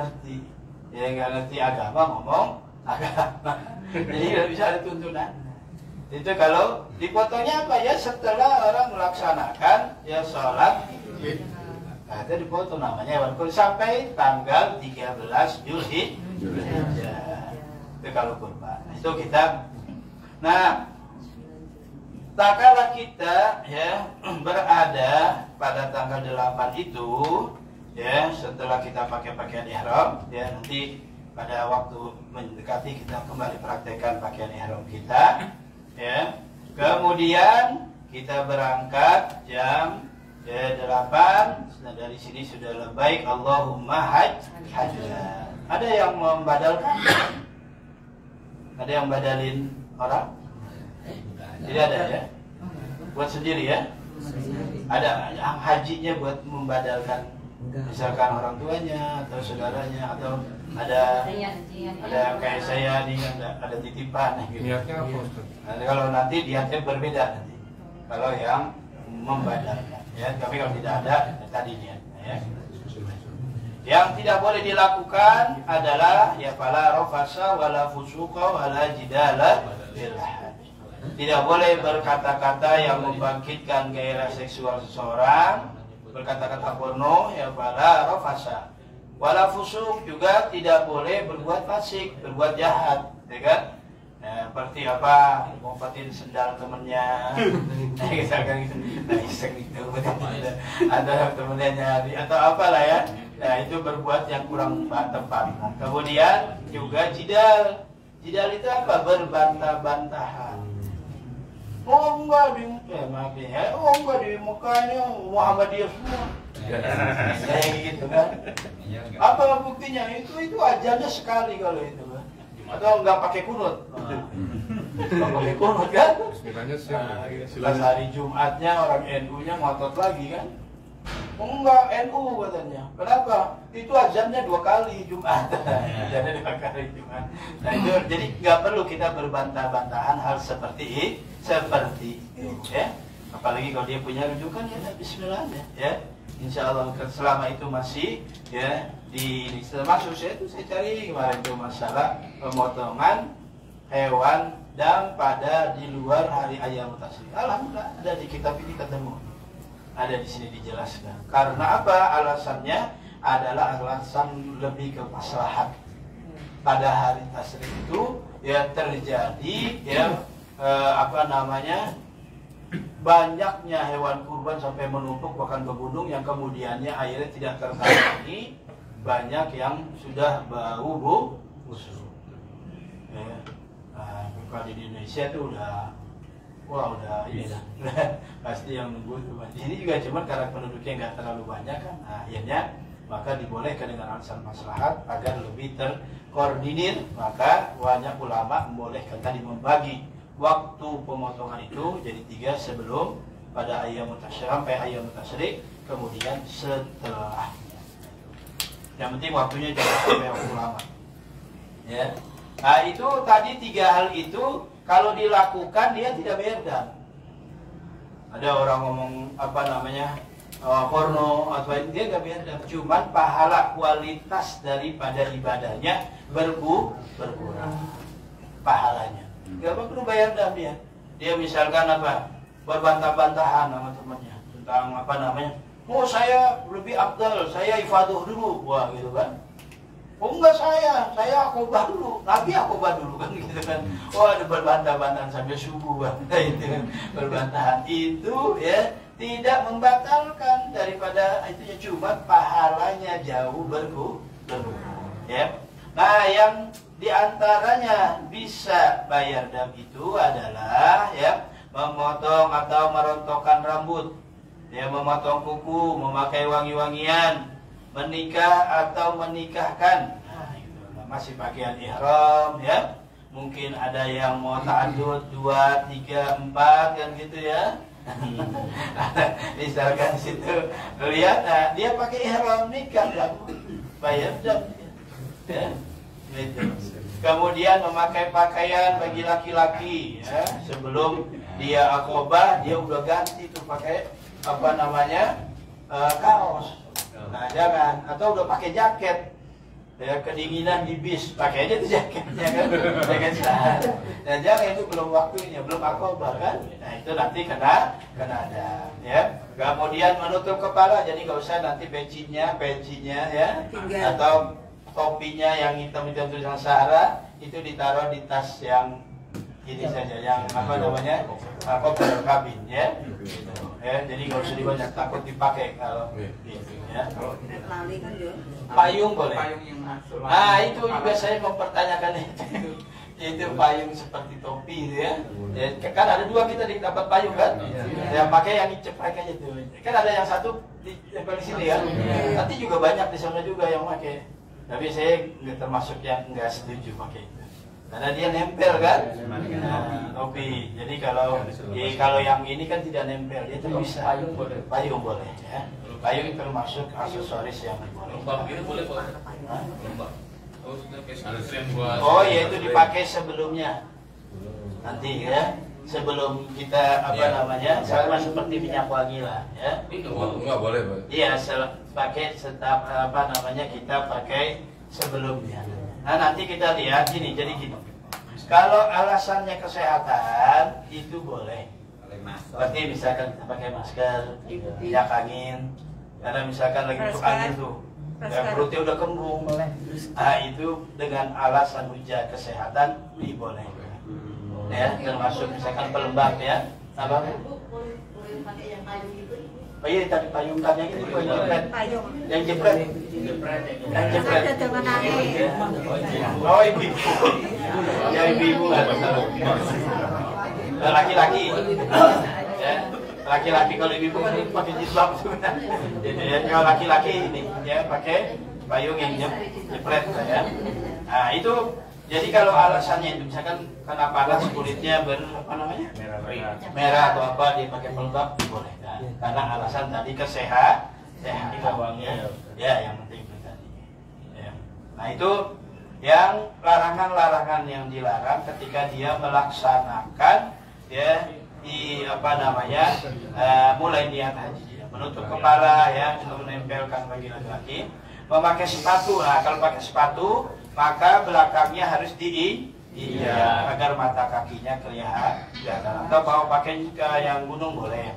ngerti, agama ngomong agama. Jadi nggak bisa ada tuntunan. Itu kalau dipotongnya apa ya, setelah orang melaksanakan ya sholat, nah, itu dipotong namanya hewan kurban sampai tanggal 13 Zulhijjah. itu kalau kurban. Itu kita. Nah, tak kala kita ya berada pada tanggal 8 itu ya, setelah kita pakai pakaian ihram ya, nanti pada waktu mendekati kita kembali praktekkan pakaian ihram kita ya. Kemudian kita berangkat jam 8. Nah, dari sini sudah labbaik Allahumma hajjan. Ada yang membadalkan? Ada yang badalin orang? Tidak ada ya? Buat sendiri ya? Ada yang hajinya buat membadalkan, misalkan orang tuanya atau saudaranya, atau ada yang kayak saya nih, ada titipan gitu. Nanti kalau nanti niatnya berbeda nanti. Kalau yang membadalkan ya, tapi kalau tidak ada tadi niatnya ya. Yang tidak boleh dilakukan adalah ya fala rafasa wala fusuqa wala jidala fil hajj. Tidak boleh berkata-kata yang membangkitkan gairah seksual seseorang, berkata-kata porno ya fala rafasa. Wala fusuq, juga tidak boleh berbuat fasik, berbuat jahat, ya kan? Nah, seperti apa, ngompatin sendal temennya, misalkan gitu, nah iseng gitu, ada temennya nyari atau apalah ya. Nah itu berbuat yang kurang tepat. Nah, kemudian juga jidal. Jidal itu apa? Berbantah-bantahan. Oh enggak di enggak di mukanya Muhammadiyah semua. Kayak gitu kan? Apa buktinya? Itu ajannya sekali kalau itu kan. Atau enggak pakai kunut. Enggak pakai kunut kan? Pas hari Jumatnya orang NU-nya ngotot lagi kan? Enggak, NU katanya. Kenapa? Itu azannya 2 kali Jumat. Azannya 2 kali Jumat. Nah itu jadi nggak perlu kita berbantah-bantahan hal seperti itu ya. Apalagi kalau dia punya rujukan ya bismillah ya. Insya Allah selama itu masih ya termasuk saya cari kemarin itu masalah pemotongan hewan dan pada di luar hari ayam tasyrik. Alhamdulillah ada di kitab ini ketemu. Ada di sini dijelaskan. Karena apa? Alasannya adalah alasan lebih ke maslahat. Pada hari tasyrik itu ya terjadi ya banyaknya hewan kurban sampai menumpuk bahkan ke gunung yang kemudiannya akhirnya tidak tertangani, banyak yang sudah bau busuk. Ya. Nah, kalau di Indonesia itu udah ini dah. Pasti yang nunggu itu. Di sini juga cuma karena penduduknya nggak terlalu banyak kan, nah, akhirnya maka dibolehkan dengan alasan maslahat agar lebih terkoordinir. Maka banyak ulama membolehkan tadi membagi waktu pemotongan itu jadi 3 sebelum pada ayam tasyrik sampai ayam tasyrik, kemudian setelah. Yang penting waktunya jangan sampai waktu lama. Ya. Nah itu tadi 3 hal itu kalau dilakukan dia tidak bayar dam. Ada orang ngomong porno atau dia nggak bayar dam, cuman pahala kualitas daripada ibadahnya berkurang pahalanya. Gak perlu bayar dam dia. Dia misalkan berbantah-bantahan sama temannya tentang oh saya lebih afdal, saya ifadah dulu, wah gitu kan. Oh enggak, saya akobah dulu, Nabi akobah dulu kan gitu kan. Oh ada berbantah-bantahan sampai subuh itu kan. Berbantahan itu ya tidak membatalkan daripada itunya, cuma pahalanya jauh berkurang ya. Nah yang diantaranya bisa bayar dam itu adalah ya memotong atau merontokkan rambut, ya memotong kuku, memakai wangi-wangian, menikah atau menikahkan. Nah, itu masih pakaian ihram ya. Mungkin ada yang mau ta'adud 2, 3, 4 kan gitu ya. Misalkan situ lihat, nah, dia pakai ihram nikah bayar dam ya. Gitu. Kemudian memakai pakaian bagi laki-laki ya, sebelum dia akobah dia udah ganti tuh pakai kaos. Nah jangan, atau udah pakai jaket ya, kedinginan di bis pakai aja tuh jaketnya kan, jaket sehar. Nah jangan, itu belum waktunya, belum akobah kan. Nah itu nanti kena ada ya. Kemudian menutup kepala, jadi nggak usah nanti pencinya ya, atau topinya yang hitam tulisan Sahara itu ditaruh di tas yang ini saja, yang apa namanya, koper kabin ya. Gitu. Ya, jadi nggak usah dibanyak, takut dipakai kalau gitu ya. Payung boleh. Nah itu juga saya mempertanyakan itu. Itu payung seperti topi ya. Kan ada dua kita dapat payung kan. Yang pakai yang ceprek aja tuh. Kan ada yang satu di sini ya. Nanti juga banyak di sana juga yang pakai. Tapi saya nggak termasuk yang nggak setuju pakai itu. Karena dia nempel kan, topi. Jadi kalau yang ini kan tidak nempel, dia tuh bisa payung boleh ya. Payung termasuk aksesoris yang boleh. Lembab gitu boleh Pak? Lembab. Oh ya itu dipakai sebelumnya. Nanti ya, sebelum kita apa namanya, sama seperti minyak wangi lah ya. Enggak boleh Pak? Iya, pakai setap apa namanya kita pakai sebelumnya. Nah nanti kita lihat gini, jadi gini. Kalau alasannya kesehatan itu boleh. Seperti misalkan kita pakai masker, minyak angin. Karena misalkan lagi masuk angin tuh, ya, perutnya udah kembung. Nah itu dengan alasan ujian kesehatan diboleh. Ya, termasuk misalkan pelembab ya. Apa? Oh iya tadi payung yang itu yang jepret. Yang jepret. Oh ibu. Ya ibu lah. Laki-laki. Ya. Laki-laki kalau ibu kan pakai jilbab sebenarnya. Jadi ya, kalau laki-laki ini ya pakai payung yang jepret ya. Nah itu jadi kalau alasannya itu misalkan karena panas kulitnya apa namanya merah atau apa dia pakai pelembab boleh kan? Karena alasan tadi kesehatan ya yang penting itu tadi ya. Nah itu yang larangan-larangan yang dilarang ketika dia melaksanakan ya di apa namanya mulai niat haji ya. Menutup kepala ya untuk menempelkan bagi laki-laki, memakai sepatu. Nah kalau pakai sepatu maka belakangnya harus agar mata kakinya kelihatan. Atau mau pakai yang gunung boleh.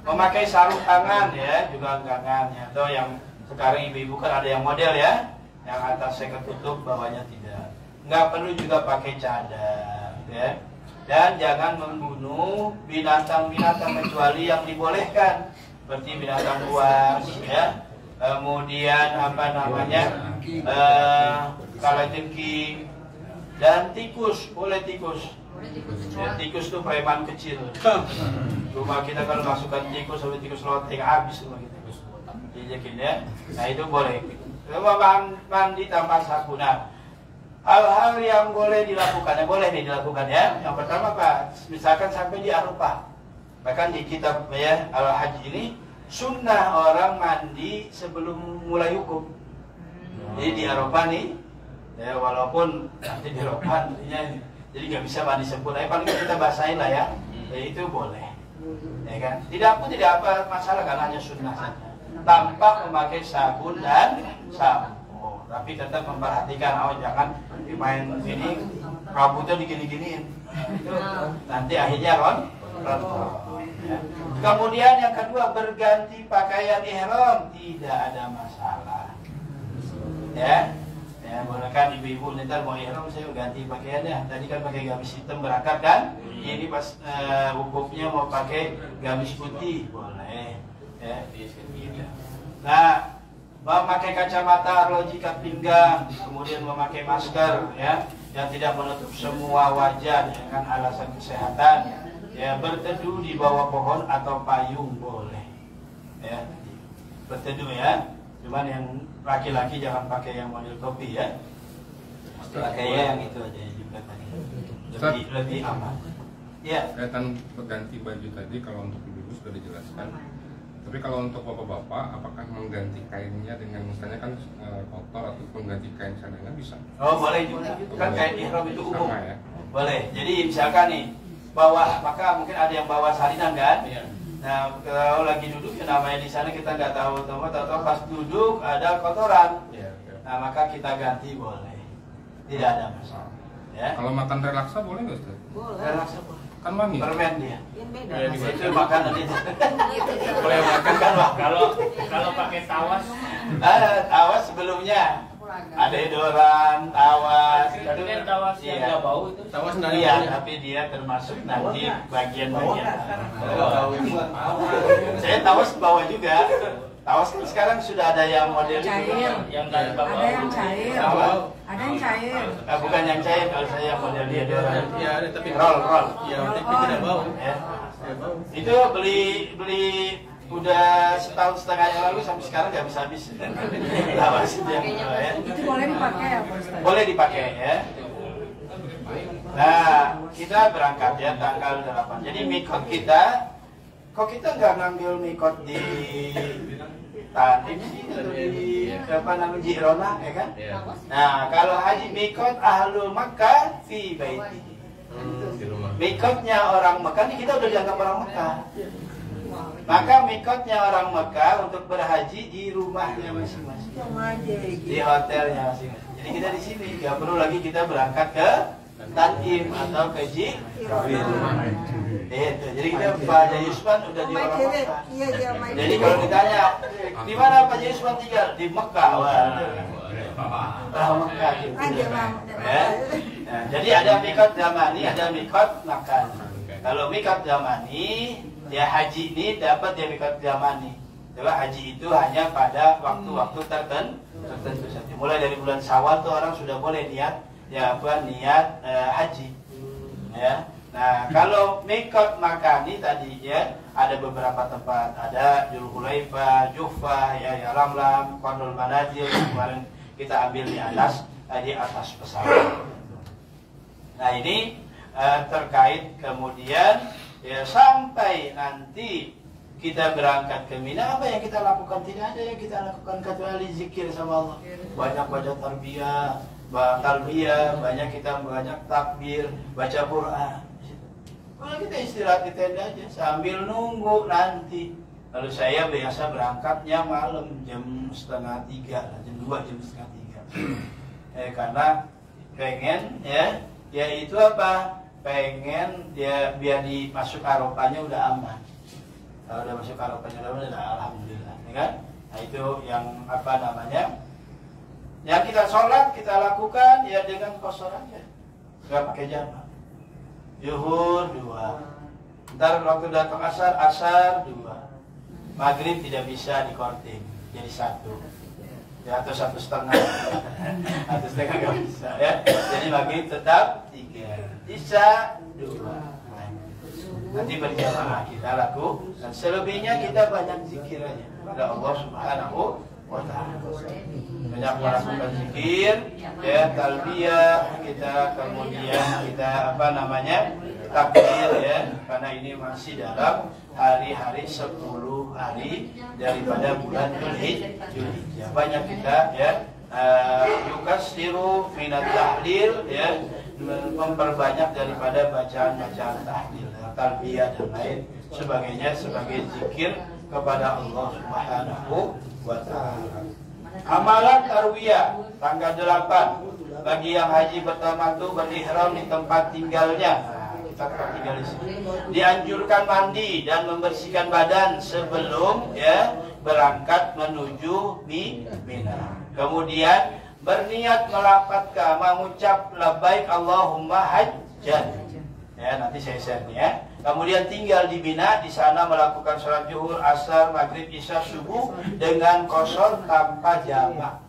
Memakai sarung tangan ya juga enggak ya. Atau yang sekarang ibu-ibu kan ada yang model ya, yang atasnya ketutup bawahnya tidak. Nggak perlu juga pakai cadar ya. Dan jangan membunuh binatang-binatang kecuali yang dibolehkan, seperti binatang buas ya. Kemudian apa namanya kalajengking dan tikus, boleh tikus. Ya, tikus itu preman kecil. Cuma kita kalau masukkan tikus sampai tikus loteng habis semua tikus. Dijekin ya. Nah itu boleh. Mandi tanpa sabun. Nah, hal-hal yang boleh dilakukan, boleh nih dilakukan ya. Yang pertama Pak, misalkan sampai di Arafah. Bahkan di kitab ya Al-Hajj ini sunnah orang mandi sebelum mulai wukuf. Jadi di Arafah nih, ya walaupun nanti di Arafah ya, jadi nggak bisa mandi sempurna. Paling kita basahin lah ya, itu boleh. Ya kan? Tidak apa masalah karena hanya sunnah saja. Tanpa memakai sabun dan sampo. Tapi tetap memperhatikan, jangan dimain ini rambutnya digini-giniin. Nanti akhirnya rontok. Ya. Kemudian yang kedua berganti pakaian ihram tidak ada masalah. Ya, boleh kan ibu-ibu nanti mau ihram saya ganti pakaiannya. Tadi kan pakai gamis hitam berangkat kan? Ini pas wukufnya mau pakai gamis putih boleh. Ya, nah, memakai kacamata arloji ikat pinggang, kemudian memakai masker ya, yang tidak menutup semua wajah dengan alasan kesehatan. Ya, berteduh di bawah pohon atau payung boleh. Ya, berteduh ya. Cuman yang laki-laki jangan pakai yang model topi ya. Pakai yang itu aja juga tadi. Lebih aman. Ya. Kaitan mengganti baju tadi kalau untuk ibu sudah dijelaskan. Tapi kalau untuk bapak-bapak, apakah mengganti kainnya dengan misalnya kan kotor atau mengganti kain cadangan bisa? Oh boleh juga. Kan kain ihram itu umum. Sama, ya? Boleh. Jadi misalkan nih bawah, maka mungkin ada yang bawa salinan kan? Iya. Nah kalau lagi duduk ya namanya di sana kita nggak tahu atau pas duduk ada kotoran. Iya. Nah maka kita ganti boleh. Tidak ada masalah. Ya. Kalau makan relaksa boleh nggak Ustaz? Boleh. Relaksa boleh. Kan wangi. Permen dia. Yang beda. Itu makanan itu. Boleh makan kan Pak? Kalau pakai tawas Tawas sebelumnya. Ada edoran, tawas. Itu kan tawas yang nggak bau itu. Tawas Iya, tapi dia termasuk nanti bagian-bagian. Saya tawas bawa juga. Tawas kan sekarang sudah ada yang model Cair. Yang nggak bau. Ada yang cair. Apa? Ada yang cair. Bukan yang cair, kalau saya yang model dia edoran. Iya, ada tapi Roll. Iya, tapi tidak bau. Ya. Itu beli udah setahun setengah yang lalu sampai sekarang nggak bisa habis. Tawas itu yang ya. Itu boleh dipakai ya, Pak Ustaz? Boleh dipakai ya. Nah, kita berangkat ya tanggal 8. Jadi mikot kita, kok kita nggak ngambil mikot di Tanim sih atau di apa namanya Jirona ya kan? Nah, kalau haji mikot ahlul Makkah fi baiti. Di rumah. Mikotnya orang Mekah ini kita udah dianggap orang Mekah. Maka mikotnya orang Mekah untuk berhaji di rumahnya masing-masing, di hotelnya masing-masing. Jadi kita di sini nggak perlu lagi kita berangkat ke Tanim atau ke Jirona. Itu. Jadi kita Pak Haji Yusman udah di orang Mekah. Jadi kalau ditanya di mana Pak Haji Yusman tinggal di Mekah, orang Mekah. Ya. Nah, jadi ada mikot zamani, ada mikot makan. Kalau mikot zamani, ya haji ini dapat ya mikot zamani. Coba haji itu hanya pada waktu-waktu tertentu saja. Mulai dari bulan Syawal tuh orang sudah boleh niat niat haji. Ya. Nah, kalau mikot makani tadi ya ada beberapa tempat, ada Dzulhulaifah, Juhfah, ya Lamlam, Qarnul Manazil yang kemarin kita ambil di atas pesawat. Nah, ini terkait kemudian ya sampai nanti kita berangkat ke Mina, apa yang kita lakukan? Tidak ada yang kita lakukan kecuali zikir sama Allah. Banyak baca talbiyah, banyak kita banyak takbir, baca Quran. Kalau kita istirahat di tenda aja sambil nunggu nanti. Lalu saya biasa berangkatnya malam jam 2:30, jam 2, jam 2:30. Karena pengen ya itu apa? Pengen dia biar di masuk Arafahnya udah aman. Kalau udah masuk Arafahnya udah alhamdulillah, ya kan? Nah, itu yang apa namanya? Yang kita sholat kita lakukan ya dengan qashar aja, nggak pakai jamak. Zuhur 2, ntar waktu datang asar 2, maghrib tidak bisa dikorting jadi 1 ya, atau 1,5 atau setengah nggak bisa ya, jadi maghrib tetap 3, isya 2. Nanti berjamaah kita laku, dan selebihnya kita banyak zikir aja pada Allah Subhanahu wa ta'ala. Banyak melakukan zikir ya, talbiyah kita, kemudian kita apa namanya takbir ya, karena ini masih dalam hari-hari 10 hari daripada bulan Dzulhijjah. Banyak kita ya yukassiru minat tahlil ya, memperbanyak daripada bacaan-bacaan tahlil, talbiyah dan lain sebagainya sebagai zikir kepada Allah Subhanahu wa ta'ala. Amalan tarwiyah tanggal 8 bagi yang haji pertama itu berihram di tempat tinggalnya. Tempat tinggal di sini. Dianjurkan mandi dan membersihkan badan sebelum ya berangkat menuju Mina. Kemudian berniat melafadzkan mengucap labbaik Allahumma hajjan. Ya, nanti saya share ya. Kemudian tinggal di Mina, di sana melakukan sholat zuhur, asar, maghrib, isya, subuh dengan qashar tanpa jamak.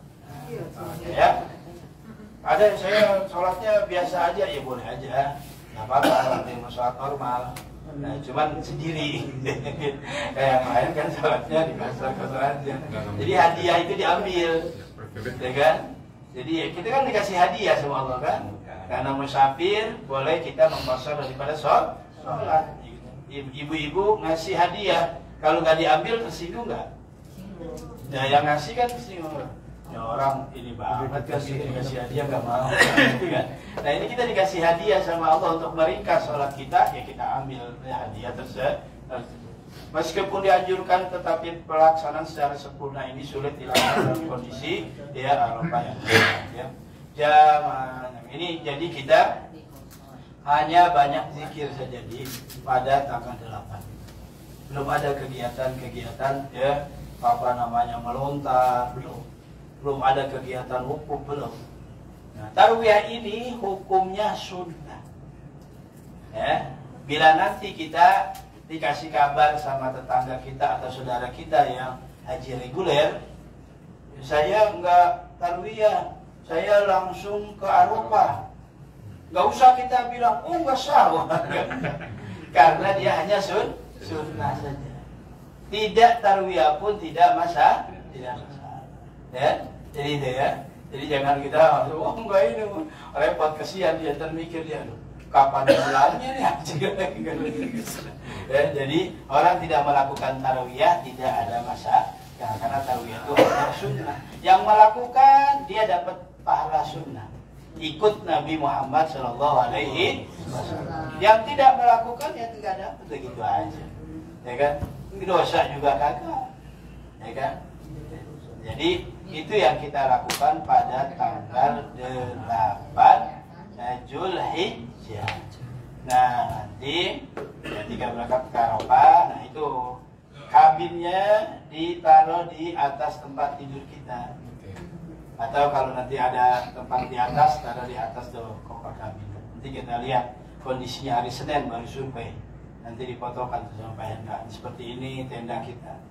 Ya, ada yang saya sholatnya biasa aja, ya boleh aja, nggak apa-apa, nanti mau sholat normal. Nah, cuman sendiri, kayak yang lain kan sholatnya di qashar aja. Jadi hadiah itu diambil, ya kan? Jadi kita kan dikasih hadiah sama Allah kan? Karena musafir boleh kita mengqashar daripada sholat. Ibu-ibu ngasih hadiah, kalau nggak diambil tersinggung nggak? Nah, yang ngasih kan tersinggung. Ya orang ini banget kan dikasih hadiah nggak mau. Kan? Nah, ini kita dikasih hadiah sama Allah untuk meringkas sholat kita, ya kita ambil ya, hadiah tersebut. Meskipun dianjurkan, tetapi pelaksanaan secara sempurna ini sulit dilakukan dalam kondisi ya Arafah ya. Jamaah ini jadi kita hanya banyak zikir saja pada tanggal 8. Belum ada kegiatan-kegiatan ya apa namanya melontar, belum. belum ada kegiatan hukum, belum. Nah, tarwiyah ini hukumnya sunnah. Ya, bila nanti kita dikasih kabar sama tetangga kita atau saudara kita yang haji reguler, saya nggak tarwiyah, saya langsung ke Arafah. Nggak usah kita bilang, oh nggak sah, karena dia hanya sunnah saja. Tidak tarwiyah pun tidak masalah. Ya, jadi itu ya. Jadi jangan kita, oh enggak ini repot, kesian dia, dan mikir dia, kapan bulannya nih? Ya, jadi orang tidak melakukan tarawiyah tidak ada masalah, ya, karena tarawiyah itu hanya sunnah. Yang melakukan dia dapat pahala sunnah, ikut Nabi Muhammad Shallallahu Alaihi Wasallam. Yang tidak melakukan ya tidak dapat, begitu aja, ya kan? Dosa juga kagak, ya kan? Jadi itu yang kita lakukan pada tanggal 8 Zulhijjah. Nah, nanti ketika berangkat ke Arafah, nah itu kabinnya ditaruh di atas tempat tidur kita. Atau kalau nanti ada tempat di atas, taruh di atas tuh koper kabin. Nanti kita lihat kondisinya hari Senin baru survei. Nanti difotokan sampai enggak seperti ini tenda kita.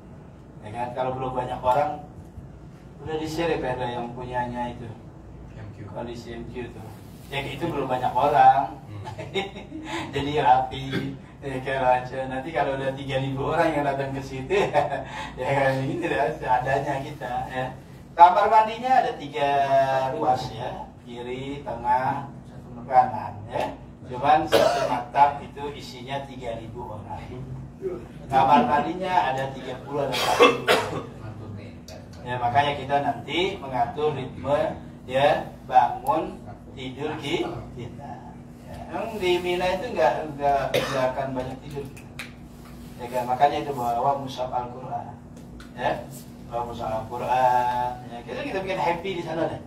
Ya kan, kalau belum banyak orang udah di-share pada yang punyanya itu kondisi MQ itu ya, itu belum banyak orang. Jadi rapi ya, kayak aja. Nanti kalau udah 3.000 orang yang datang ke situ ya kan, ini tidak adanya kita ya. Kamar mandinya ada 3 ruas ya, kiri, tengah, kanan ya. Cuman satu maktab itu isinya 3.000 orang. Kamar mandinya ada 30 ada 40. Ya, makanya kita nanti mengatur ritme ya, bangun tidur kita. Ya, yang di Mina itu nggak akan banyak tidur. Ya kan, makanya itu bawa mushaf Al-Quran. Ya, bawa mushaf Al-Quran. Ya, kita bikin happy di sana deh.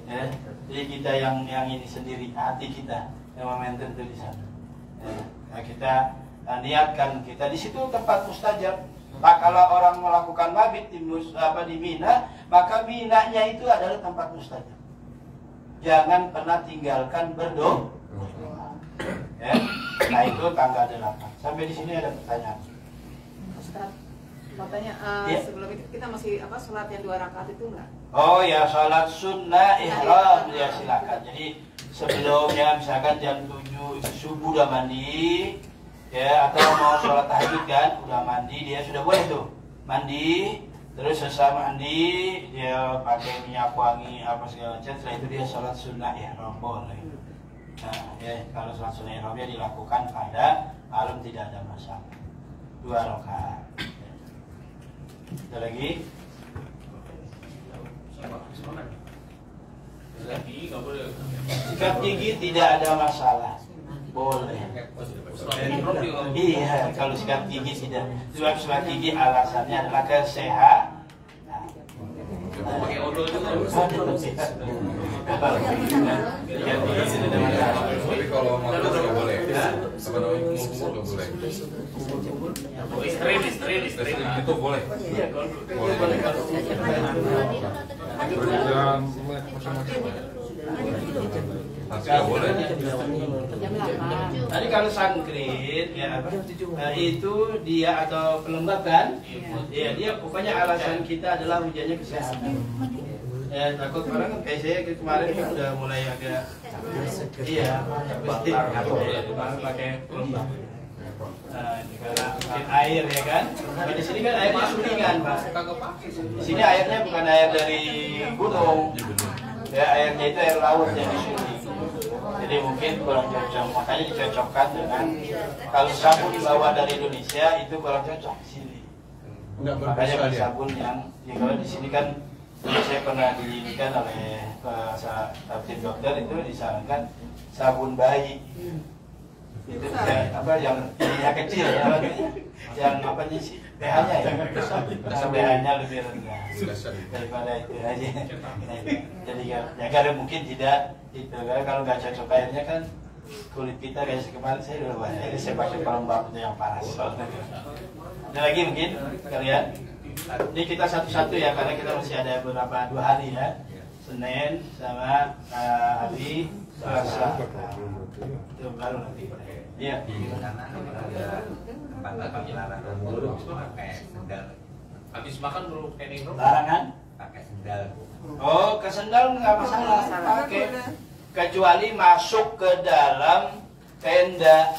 Ya, jadi kita yang ini sendiri, hati kita yang memaintain itu di sana. Ya, nah kita niatkan kita di situ tempat mustajab. Nah, kalau orang melakukan mabit di Mina, maka Minanya itu adalah tempat mustajab. Jangan pernah tinggalkan berdoa. Ya. Nah itu tanggal 8. Sampai di sini ada pertanyaan. Ustaz, mau tanya, ya? Sebelum itu kita masih sholat yang 2 rakaat itu enggak? Oh ya, sholat sunnah ihram ya silakan. Jadi sebelumnya misalkan jam 7 itu subuh udah mandi. Ya, atau mau sholat tahajud kan, udah mandi, dia sudah boleh tuh mandi, terus selesai mandi dia pakai minyak wangi apa segala macam, setelah itu dia sholat sunnah ihram boleh. Nah, ya kalau sholat sunnah ihramnya dilakukan pada malam tidak ada masalah, 2 rakaat. Ada lagi? Sikat gigi tidak ada masalah, boleh. Iya, kalau sikat gigi tidak. Sebab sikat gigi alasannya adalah kesehatan. Pakai odol juga. Tapi kalau motor nggak boleh. Apa namanya, kumur nggak boleh. Istri itu boleh. Boleh. Jangan nanti nggak boleh. Tadi kalau sangkrit ya apa? Itu dia atau pelembab kan? Ya, dia pokoknya alasan kita adalah hujannya kesehatan. Ya takut orang kan kayak saya kemarin kan udah mulai agak iya pakai pelembab. Karena mungkin air ya kan? Nah, di sini kan airnya sulingan Pak. Di sini airnya bukan air dari gunung. Ya airnya itu air laut yang disuling. Jadi mungkin kurang cocok, makanya dicocokkan dengan kalau sabun dibawa dari Indonesia itu kurang cocok di sini. Makanya pakai sabun yang ya, kalau di sini kan saya pernah diinginkan oleh tim dokter itu disarankan sabun bayi. Itu apa yang kecil ya, yang apa sih pH-nya ya, pH-nya lebih rendah daripada itu aja. Jadi ya karena mungkin tidak itu, karena kalau nggak cocok airnya kan kulit kita kayak kemarin saya udah banyak, jadi saya pakai pelembab itu yang panas. Ada lagi mungkin kalian? Ini kita satu-satu ya, karena kita masih ada beberapa 2 hari ya. Senin sama hari Selasa. Itu baru nanti. Iya. Habis makan baru kening dong. Larangan? Pakai sendal. Oh, ke sendal nggak masalah. Pakai. Kecuali masuk ke dalam tenda.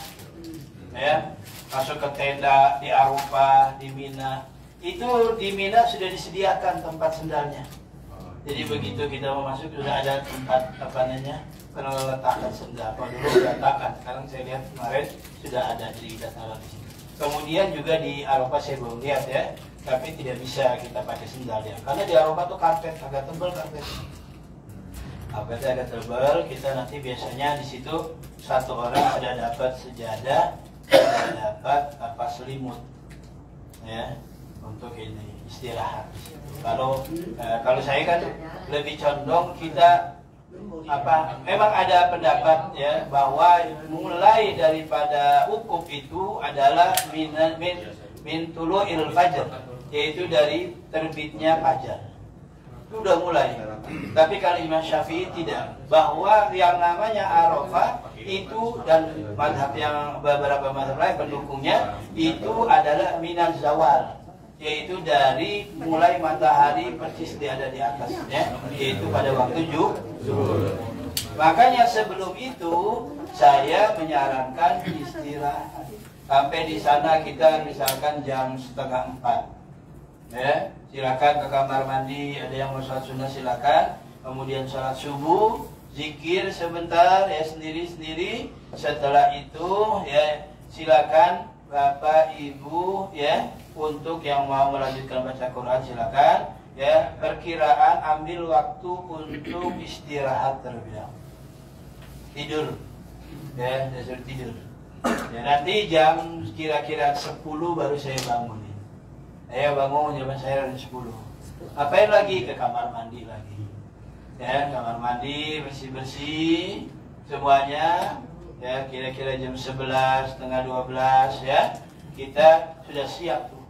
Ya. Masuk ke tenda di Arafah, di Mina. Itu di Mina sudah disediakan tempat sendalnya. Jadi begitu kita mau masuk sudah ada tempat apa namanya letakkan sendal. Kalau dulu letakkan, sekarang saya lihat kemarin sudah ada, jadi kita taruh di sini. Kemudian juga di Arafah saya belum lihat ya, tapi tidak bisa kita pakai sendal ya, karena di Arafah tuh karpet agak tebal karpet. Karpetnya agak tebal, kita nanti biasanya di situ satu orang sudah dapat sejadah, sudah dapat apa selimut, ya, untuk ini istirahat. Kalau saya kan lebih condong kita apa? Memang ada pendapat ya bahwa mulai daripada ukuf itu adalah min tulu'il fajr, yaitu dari terbitnya fajar. Itu udah mulai. Tapi kalau Imam Syafi'i tidak, bahwa yang namanya Arafah itu dan mazhab yang beberapa mazhab lain pendukungnya itu adalah minaz zawal, yaitu dari mulai matahari persis ada di atasnya, yaitu pada waktu zuhur. Makanya sebelum itu saya menyarankan istirahat sampai di sana kita misalkan jam 3:30, ya, silakan ke kamar mandi, ada yang mau sholat sunnah silakan, kemudian sholat subuh, zikir sebentar ya sendiri-sendiri. Setelah itu ya silakan Bapak Ibu ya, untuk yang mau melanjutkan baca Quran silakan ya. Perkiraan ambil waktu untuk istirahat terlebih dahulu. Tidur ya, suruh tidur. Ya, nanti jam kira-kira 10 baru saya bangunin. Saya bangun jam saya 10. Apain lagi? Ke kamar mandi lagi. Ya, kamar mandi bersih-bersih semuanya. Ya, kira-kira jam 11, setengah 12 ya, kita sudah siap tuh.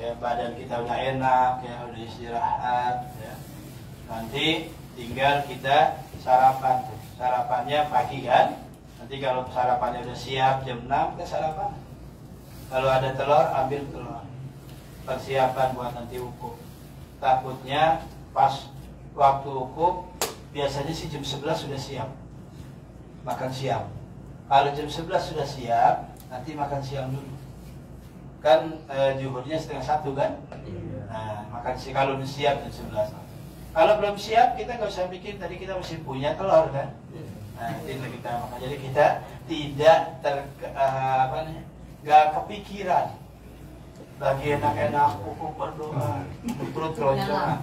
Ya, badan kita udah enak, ya, udah istirahat ya. Nanti tinggal kita sarapan tuh. Sarapannya pagi kan. Nanti kalau sarapannya udah siap jam 6 kita sarapan. Kalau ada telur, ambil telur. Persiapan buat nanti wukuf. Takutnya pas waktu wukuf biasanya sih jam 11 sudah siap. Makan siang. Kalau jam 11 sudah siap, nanti makan siang dulu. Kan zuhurnya 12:30 kan? Nah, makan siang kalau udah siap jam 11. Kalau belum siap, kita nggak usah bikin. Tadi kita masih punya telur kan? Nah, itu kita makan. Jadi kita tidak nggak kepikiran. Lagi enak-enak, pupuk berdoa, perut keroncongan.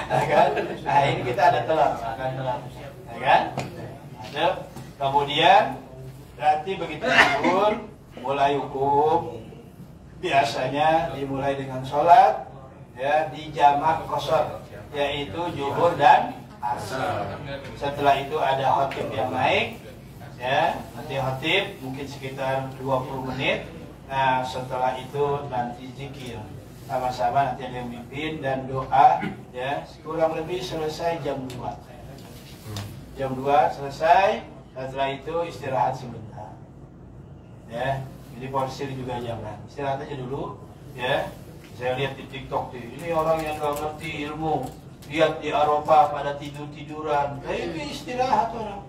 Nah, kan? Nah, ini kita ada telur, makan telur, ya kan? Ada. Kemudian nanti begitu zuhur mulai wukuf, biasanya dimulai dengan sholat ya di jamak qashar, yaitu zuhur dan asar. Setelah itu ada khatib yang naik ya, nanti khatib mungkin sekitar 20 menit. Nah, setelah itu nanti zikir sama-sama, nanti ada yang mimpin dan doa ya, kurang lebih selesai jam 2. Jam 2 selesai. Setelah itu istirahat sebentar ya, jadi porsi juga jangan istirahat aja dulu ya. Saya lihat di TikTok ini orang yang gak ngerti ilmu, lihat di Arafah pada tiduran. Ini istirahat orang,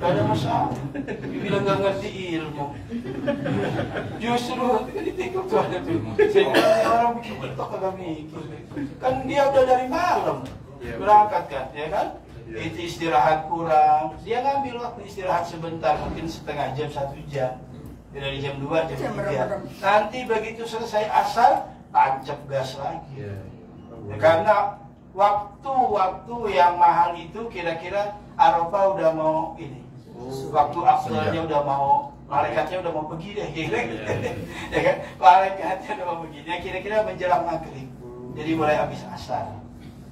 gak ada masalah. Dibilang gak ngerti ilmu, justru di TikTok tuh ada tuh. Saya orang bikin TikTok kagak mikir, kan dia udah dari malam berangkat kan, ya kan? Itu istirahat kurang, dia ngambil waktu istirahat sebentar, mungkin setengah jam, 1 jam, dari jam 2, jam 3. Nanti begitu selesai asar, tancap gas lagi ya, karena waktu-waktu yang mahal itu kira-kira Arafah udah mau ini, waktu afdalnya udah mau, malaikatnya udah mau pergi deh, ya kan? Malaikatnya udah mau pergi, ya kira-kira menjelang maghrib, jadi mulai habis asar.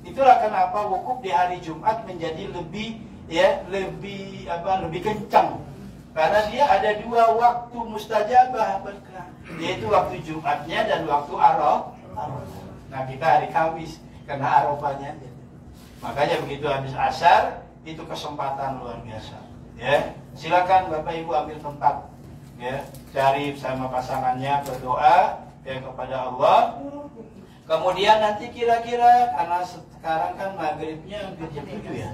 Itulah kenapa wukuf di hari Jumat menjadi lebih kencang, karena dia ada 2 waktu mustajabah berkah, yaitu waktu Jumatnya dan waktu Arafah. Arafah. Nah kita hari Kamis kena Arafahnya. Makanya begitu habis asar itu kesempatan luar biasa. Ya, silakan Bapak Ibu ambil tempat. Ya, cari sama pasangannya, berdoa ya kepada Allah. Kemudian nanti kira-kira karena sekarang kan maghribnya hampir jam 7 ya.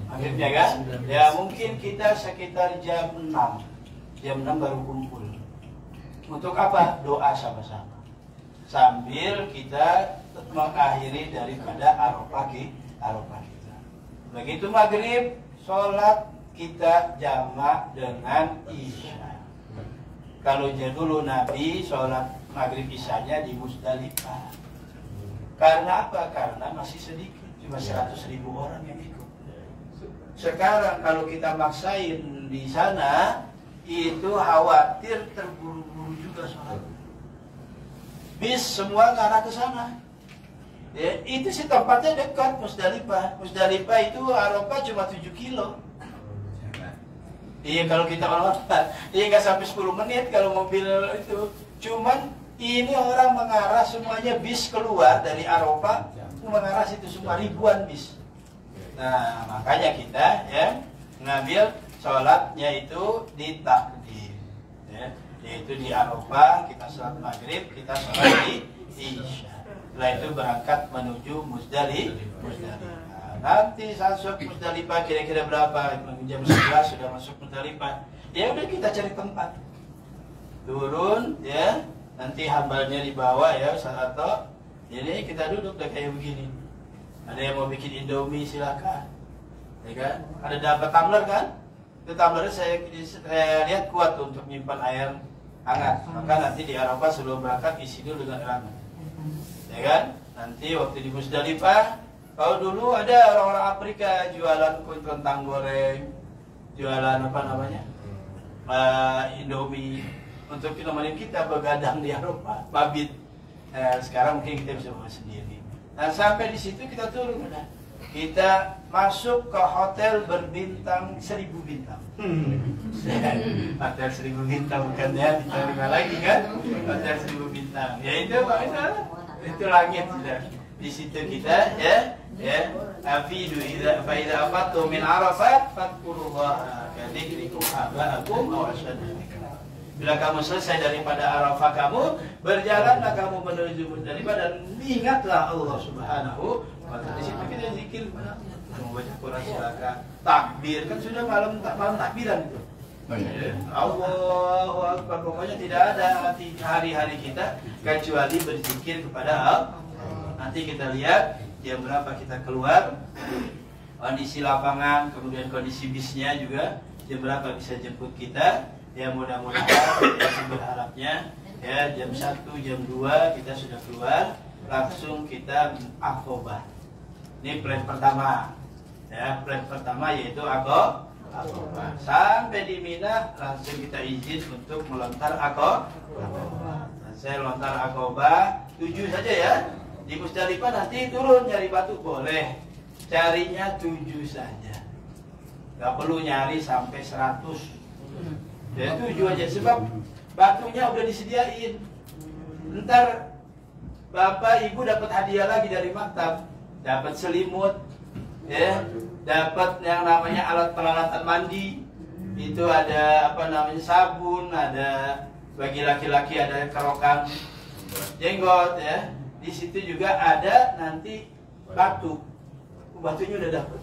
Maghribnya kan? Ya mungkin kita sekitar jam 6. Jam 6 baru kumpul. Untuk apa? Doa sama-sama. Sambil kita mengakhiri daripada Arafah kita. Begitu maghrib, sholat kita jamak dengan Isya. Kalau dulu Nabi sholat maghrib Isyanya di Musdalifah. Karena apa? Karena masih sedikit, cuma 100.000 orang yang ikut. Sekarang kalau kita maksain di sana, itu khawatir terburu-buru juga sholat. Bis semua ngarah ke sana. Ya, itu sih tempatnya dekat Musdalifah. Musdalifah itu Arafah cuma 7 kilo. Iya kalau kita iya nggak sampai 10 menit kalau mobil itu. Cuman ini orang mengarah semuanya bis keluar dari Arafah mengarah situ semua ribuan bis. Nah makanya kita ya ngambil sholatnya itu di takdim, ya, yaitu di Arafah kita sholat maghrib, kita sholat di Isya. Setelah itu berangkat menuju Musdalifah. Nanti masuk Musdalifah kira-kira berapa? Jam 11 sudah masuk Musdalifah. Ya udah kita cari tempat. Turun ya. Nanti hambalnya dibawa ya Ustaz. Jadi kita duduk kayak begini. Ada yang mau bikin Indomie silakan. Ya kan? Ada dapat tumbler kan? Itu tumblernya saya lihat kuat untuk menyimpan air hangat. Maka nanti di Arafah sebelum berangkat isi dulu dengan air hangat. Ya kan? Nanti waktu di Musdalifah, kalau dulu ada orang-orang Afrika jualan kentang goreng, jualan apa namanya, Indomie, untuk nemenin kita begadang di Arafah, mabit. Sekarang mungkin kita bisa bawa sendiri. Nah sampai di situ kita turun, kita masuk ke hotel berbintang 1000 bintang. Hotel 1000 bintang bukan ya, bintang 5 lagi kan? Hotel 1000 bintang. Ya itu langit sudah. Di situ kita ya afidu idza fa idza afatu min arafat fadkurullah ka dzikrikum aba'akum aw asyadda. Bila kamu selesai daripada Arafah kamu, berjalanlah kamu menuju Musdalifah dan ingatlah Allah Subhanahu wa taala. Di situ kita zikir kepada Allah, membaca Quran silakan, takbir kan sudah malam takbiran itu. Oh, iya. Allahu Akbar, pokoknya tidak ada hari-hari kita kecuali berzikir kepada Allah. Nanti kita lihat jam berapa kita keluar, kondisi lapangan, kemudian kondisi bisnya juga jam berapa bisa jemput kita. Ya mudah-mudahan kita berharapnya ya jam 1, jam 2 kita sudah keluar, langsung kita Aqobah. Ini plan pertama. Ya, plan pertama yaitu Aqobah. Sampai di Mina langsung kita izin untuk melontar Aqobah. Saya lontar Aqobah 7 saja ya. Di Musdalifah nanti turun nyari batu boleh. Carinya 7 saja. Gak perlu nyari sampai 100. Ya 7 aja sebab batunya udah disediain. Ntar Bapak Ibu dapat hadiah lagi dari maktab, dapat selimut, ya, dapat yang namanya alat peralatan mandi. Itu ada apa namanya sabun, ada bagi laki-laki ada kerokan jenggot ya. Di situ juga ada nanti batu. Batunya udah dapat.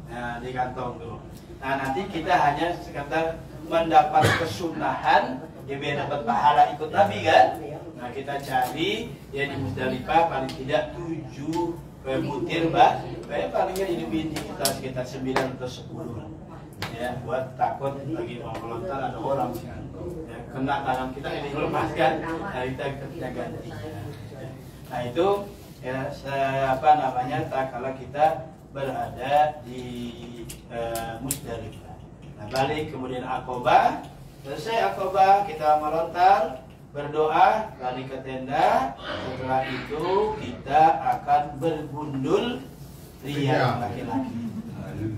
Nah, di kantong tuh. Nah, nanti kita hanya sekedar mendapat kesunahan, ya biar dapat pahala ikut Nabi kan. Nah kita cari ya di Musdalifah paling tidak 7 butir palingnya ini binti kita sekitar 9 atau 10 ya, buat takut lagi mau melontar ada orang ya, kena tangan kita ini melepaskan, nah kita ganti. Nah itu ya apa namanya tak kala kita berada di Musdalifah. Nah, balik kemudian Aqobah, selesai Aqobah kita melontar, berdoa, balik ke tenda. Setelah itu kita akan bergundul ria laki-laki.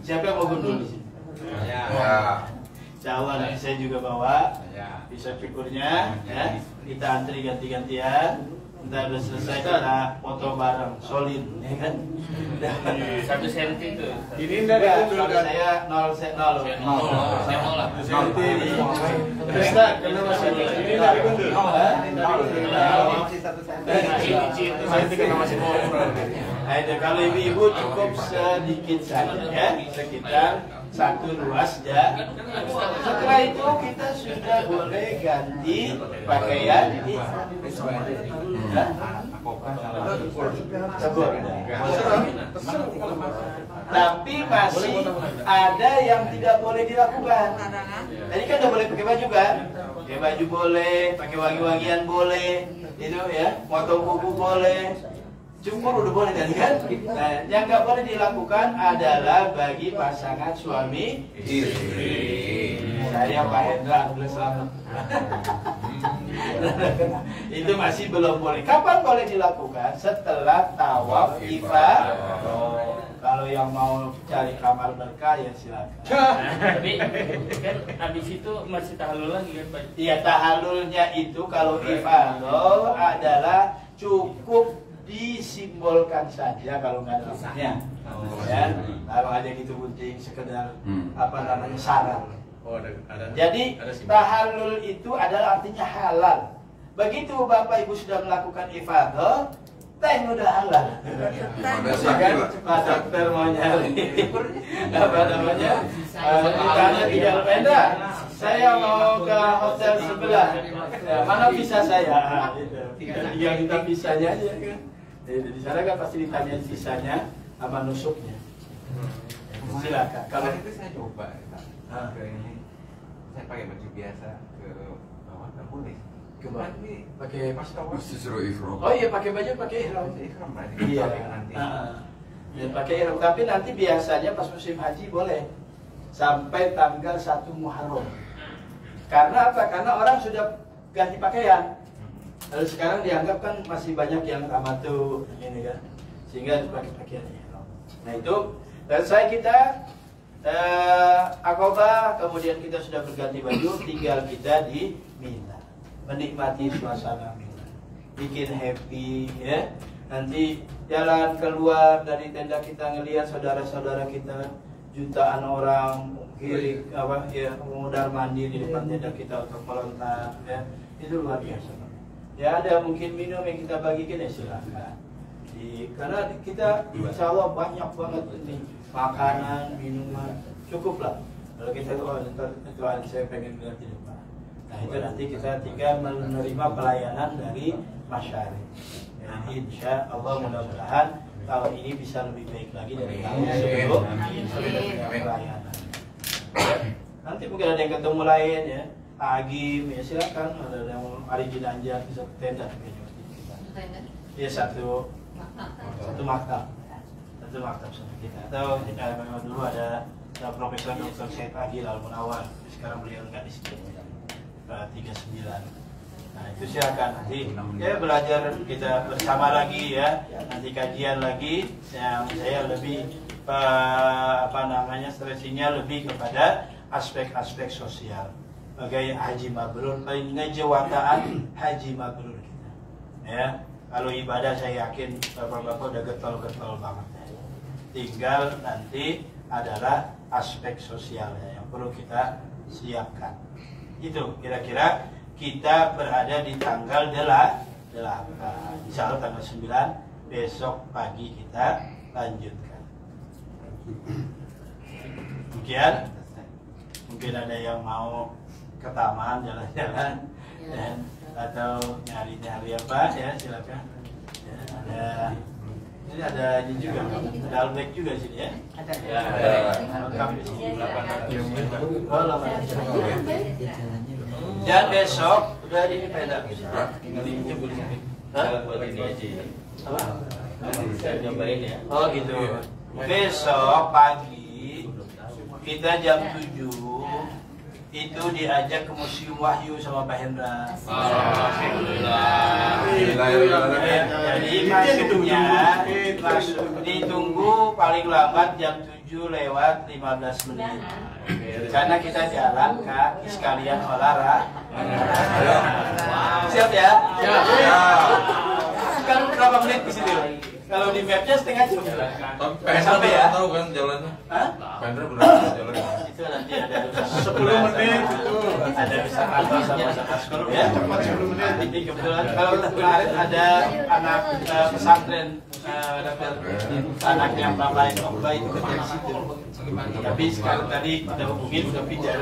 Siapa yang mau gundul di sini? Ya. Jawa nanti saya juga bawa, bisa pikurnya, ya. Kita antri ganti-gantian. Ntar udah selesai kita foto bareng, solid, ya kan? 1 senti itu. Ini Enggak, kalau saya 0 set 0. Saya mau lah. Terus tak, kenapa masih ini dari gundul? Nah, itu kalau ibu-ibu cukup sedikit saja ya, sekitar 1 ruas ya. Setelah itu kita sudah boleh ganti pakaian. Tapi masih ada yang tidak boleh dilakukan. Tadi kan udah boleh pakai baju kan? Pakai baju boleh, pakai wangi-wangian boleh, itu ya, motong kuku boleh. Cukur udah boleh tadi kan? Nah, yang nggak boleh dilakukan adalah bagi pasangan suami istri. Saya Pak Hendra, boleh selamat. Itu masih belum boleh. Kapan boleh dilakukan? Setelah tawaf ifadah. Kalau yang mau cari kamar berkah ya silakan. Tapi kan habis itu masih tahallul lagi kan Pak? Iya, tahallulnya itu kalau ifadah adalah cukup disimbolkan saja kalau nggak ada rusaknya, ya, taruh aja gitu gunting sekedar apa namanya syarat. Jadi tahallul itu adalah artinya halal. Begitu Bapak Ibu sudah melakukan ifadah, teh udah halal. Kan Pak Dokter mau nyari apa namanya? Tanya tidak beda. Saya mau ke hotel sebelah. Ya, mana visa saya? Tinggal kita visanya aja kan. Di sana kan pasti ditanya visanya sama nusuknya. Silakan. Kalau itu saya coba ke ini, saya pakai baju biasa ke bawah nggak boleh. Kemarin ini pakai pas tawaf. Oh iya, pakai baju pakai ihram. Ihram berarti. Iya. Nanti. Ya, pakai ihram, tapi nanti biasanya pas musim haji boleh sampai tanggal 1 Muharram. Karena apa? Karena orang sudah ganti pakaian. Lalu sekarang dianggap kan masih banyak yang amatu ini kan, sehingga harus pakai pakaian ihram. Nah itu selesai kita Aqabah, kemudian kita sudah berganti baju, tinggal kita di Mina, menikmati suasana Mina, bikin happy ya. Nanti jalan keluar dari tenda kita ngelihat saudara-saudara kita, jutaan orang kiri apa ya mengudar mandi di depan tenda kita untuk melontar ya, itu luar biasa. Ya ada mungkin minum yang kita bagikan ya silakan. Karena kita insya Allah banyak banget ini makanan, minuman, cukup lah. Kalau kita itu saya pengen lihat di depan. Nah itu nanti kita tinggal menerima pelayanan dari masyarakat. Ya, insya Allah mudah-mudahan tahun ini bisa lebih baik lagi dari tahun sebelumnya pelayanan. Ya, nanti mungkin ada yang ketemu lain ya. Agim ya silakan, ada yang hari Ginanjar bisa ke tenda ya satu maktab sama kita. Atau dulu ada Profesor Dr. Syed Agil Al-Munawar, sekarang beliau nggak di sini 39. Nah itu silakan nanti ya belajar kita bersama lagi ya, nanti kajian lagi yang saya lebih apa namanya stresinya lebih kepada aspek-aspek sosial. Sebagai haji mabrur, paling ngejewataan haji mabrur kita. Ya, kalau ibadah saya yakin bapak-bapak udah getol-getol banget. Tinggal nanti adalah aspek sosialnya yang perlu kita siapkan. Itu kira-kira kita berada di tanggal 8. Insya Allah tanggal 9 besok pagi kita lanjutkan. Demikian. Mungkin ada yang mau ke taman jalan-jalan dan atau nyari-nyari apa ya silakan. Ya, ada ini ada ini juga, ada albek juga sini ya. Ada. Ya, lengkap di sini. Dan besok udah ini peda. Tinggal ini boleh. Hah? Buat ini aja. Apa? Saya nyobain ya. Oh gitu. Besok pagi kita jam 7 itu diajak ke Museum Wahyu sama Pak Hendra. Alhamdulillah. Jadi masuknya ditunggu paling lambat jam 7:15 karena kita jalan kaki sekalian olahraga. Siap ya? Siap. berapa menit di situ? Kalau di mapnya setengah jam. Sampai ya? Tahu kan jalannya? Hah? Pendra berapa jalannya? Itu nanti ada 10 menit itu. ada bisa kantor sama sekolah Ya, cepat 10 menit. Jadi kebetulan kalau kemarin ada anak pesantren anaknya Bapak Okba itu kerja di situ. Tapi sekarang tadi kita hubungin udah pindah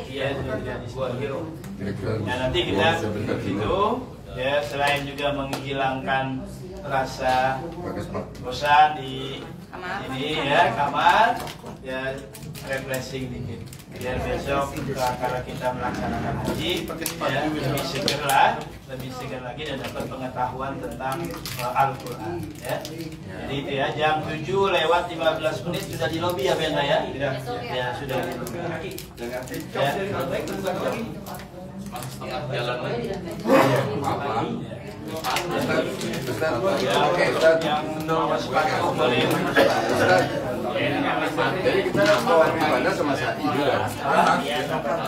dia tidak di sebuah hero. Nah nanti kita ke situ ya, selain juga menghilangkan rasa bosan di ini ya kamar ya, refreshing dikit biar besok karena kita melaksanakan haji ya, lebih segar lagi dan dapat pengetahuan tentang Al-Quran ya. Jadi itu ya, jam 7 lewat 15 menit sudah di lobi ya Benda ya? Ya sudah di lobi ya. Jalan lagi. Jadi kita bawa ibadah sama sa'i juga.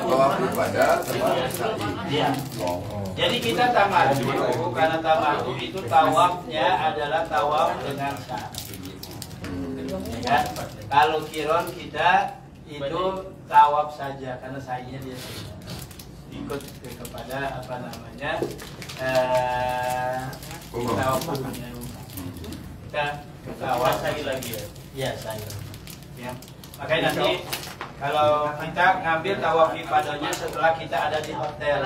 Bawa ibadah sama sa'i. Jadi kita tamattu, karena tamattu itu tawafnya adalah tawaf dengan sa'i. Ya, kalau kiron kita itu tawaf saja karena sa'inya dia ikut kepada apa namanya tawaf umumnya. Kita tawaf lagi ya. Iya saya. Ya. Makanya nanti kalau kita ngambil tawaf ibadahnya setelah kita ada di hotel.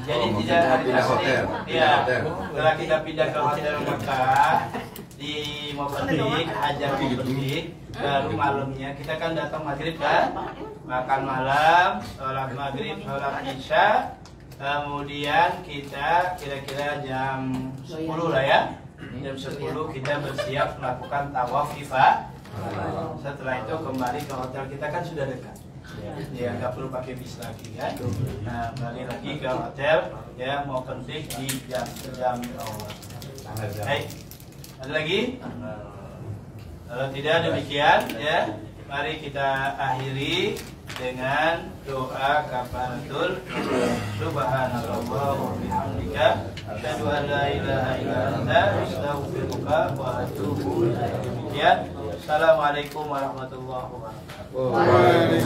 Jadi tidak ada hotel. Iya. Setelah kita pindah ke hotel Mekah di Mobadik, Hajar Mobadik, baru malamnya kita kan datang maghrib kan, makan malam, sholat maghrib, sholat isya, kemudian kita kira-kira jam 10 lah ya, jam 10 kita bersiap melakukan tawaf ifadah. Setelah itu kembali ke hotel kita kan sudah dekat. Ya nggak perlu pakai bis lagi kan. Nah balik lagi ke hotel ya, mau penting di jam awal. Baik, ada lagi? Kalau tidak demikian ya, mari kita akhiri dengan doa kafaratul. Subhanallah wa bihamdika, asyhadu an la ilaha illa anta, astaghfiruka wa atubu ilaik. Demikian. Assalamualaikum warahmatullahi wabarakatuh.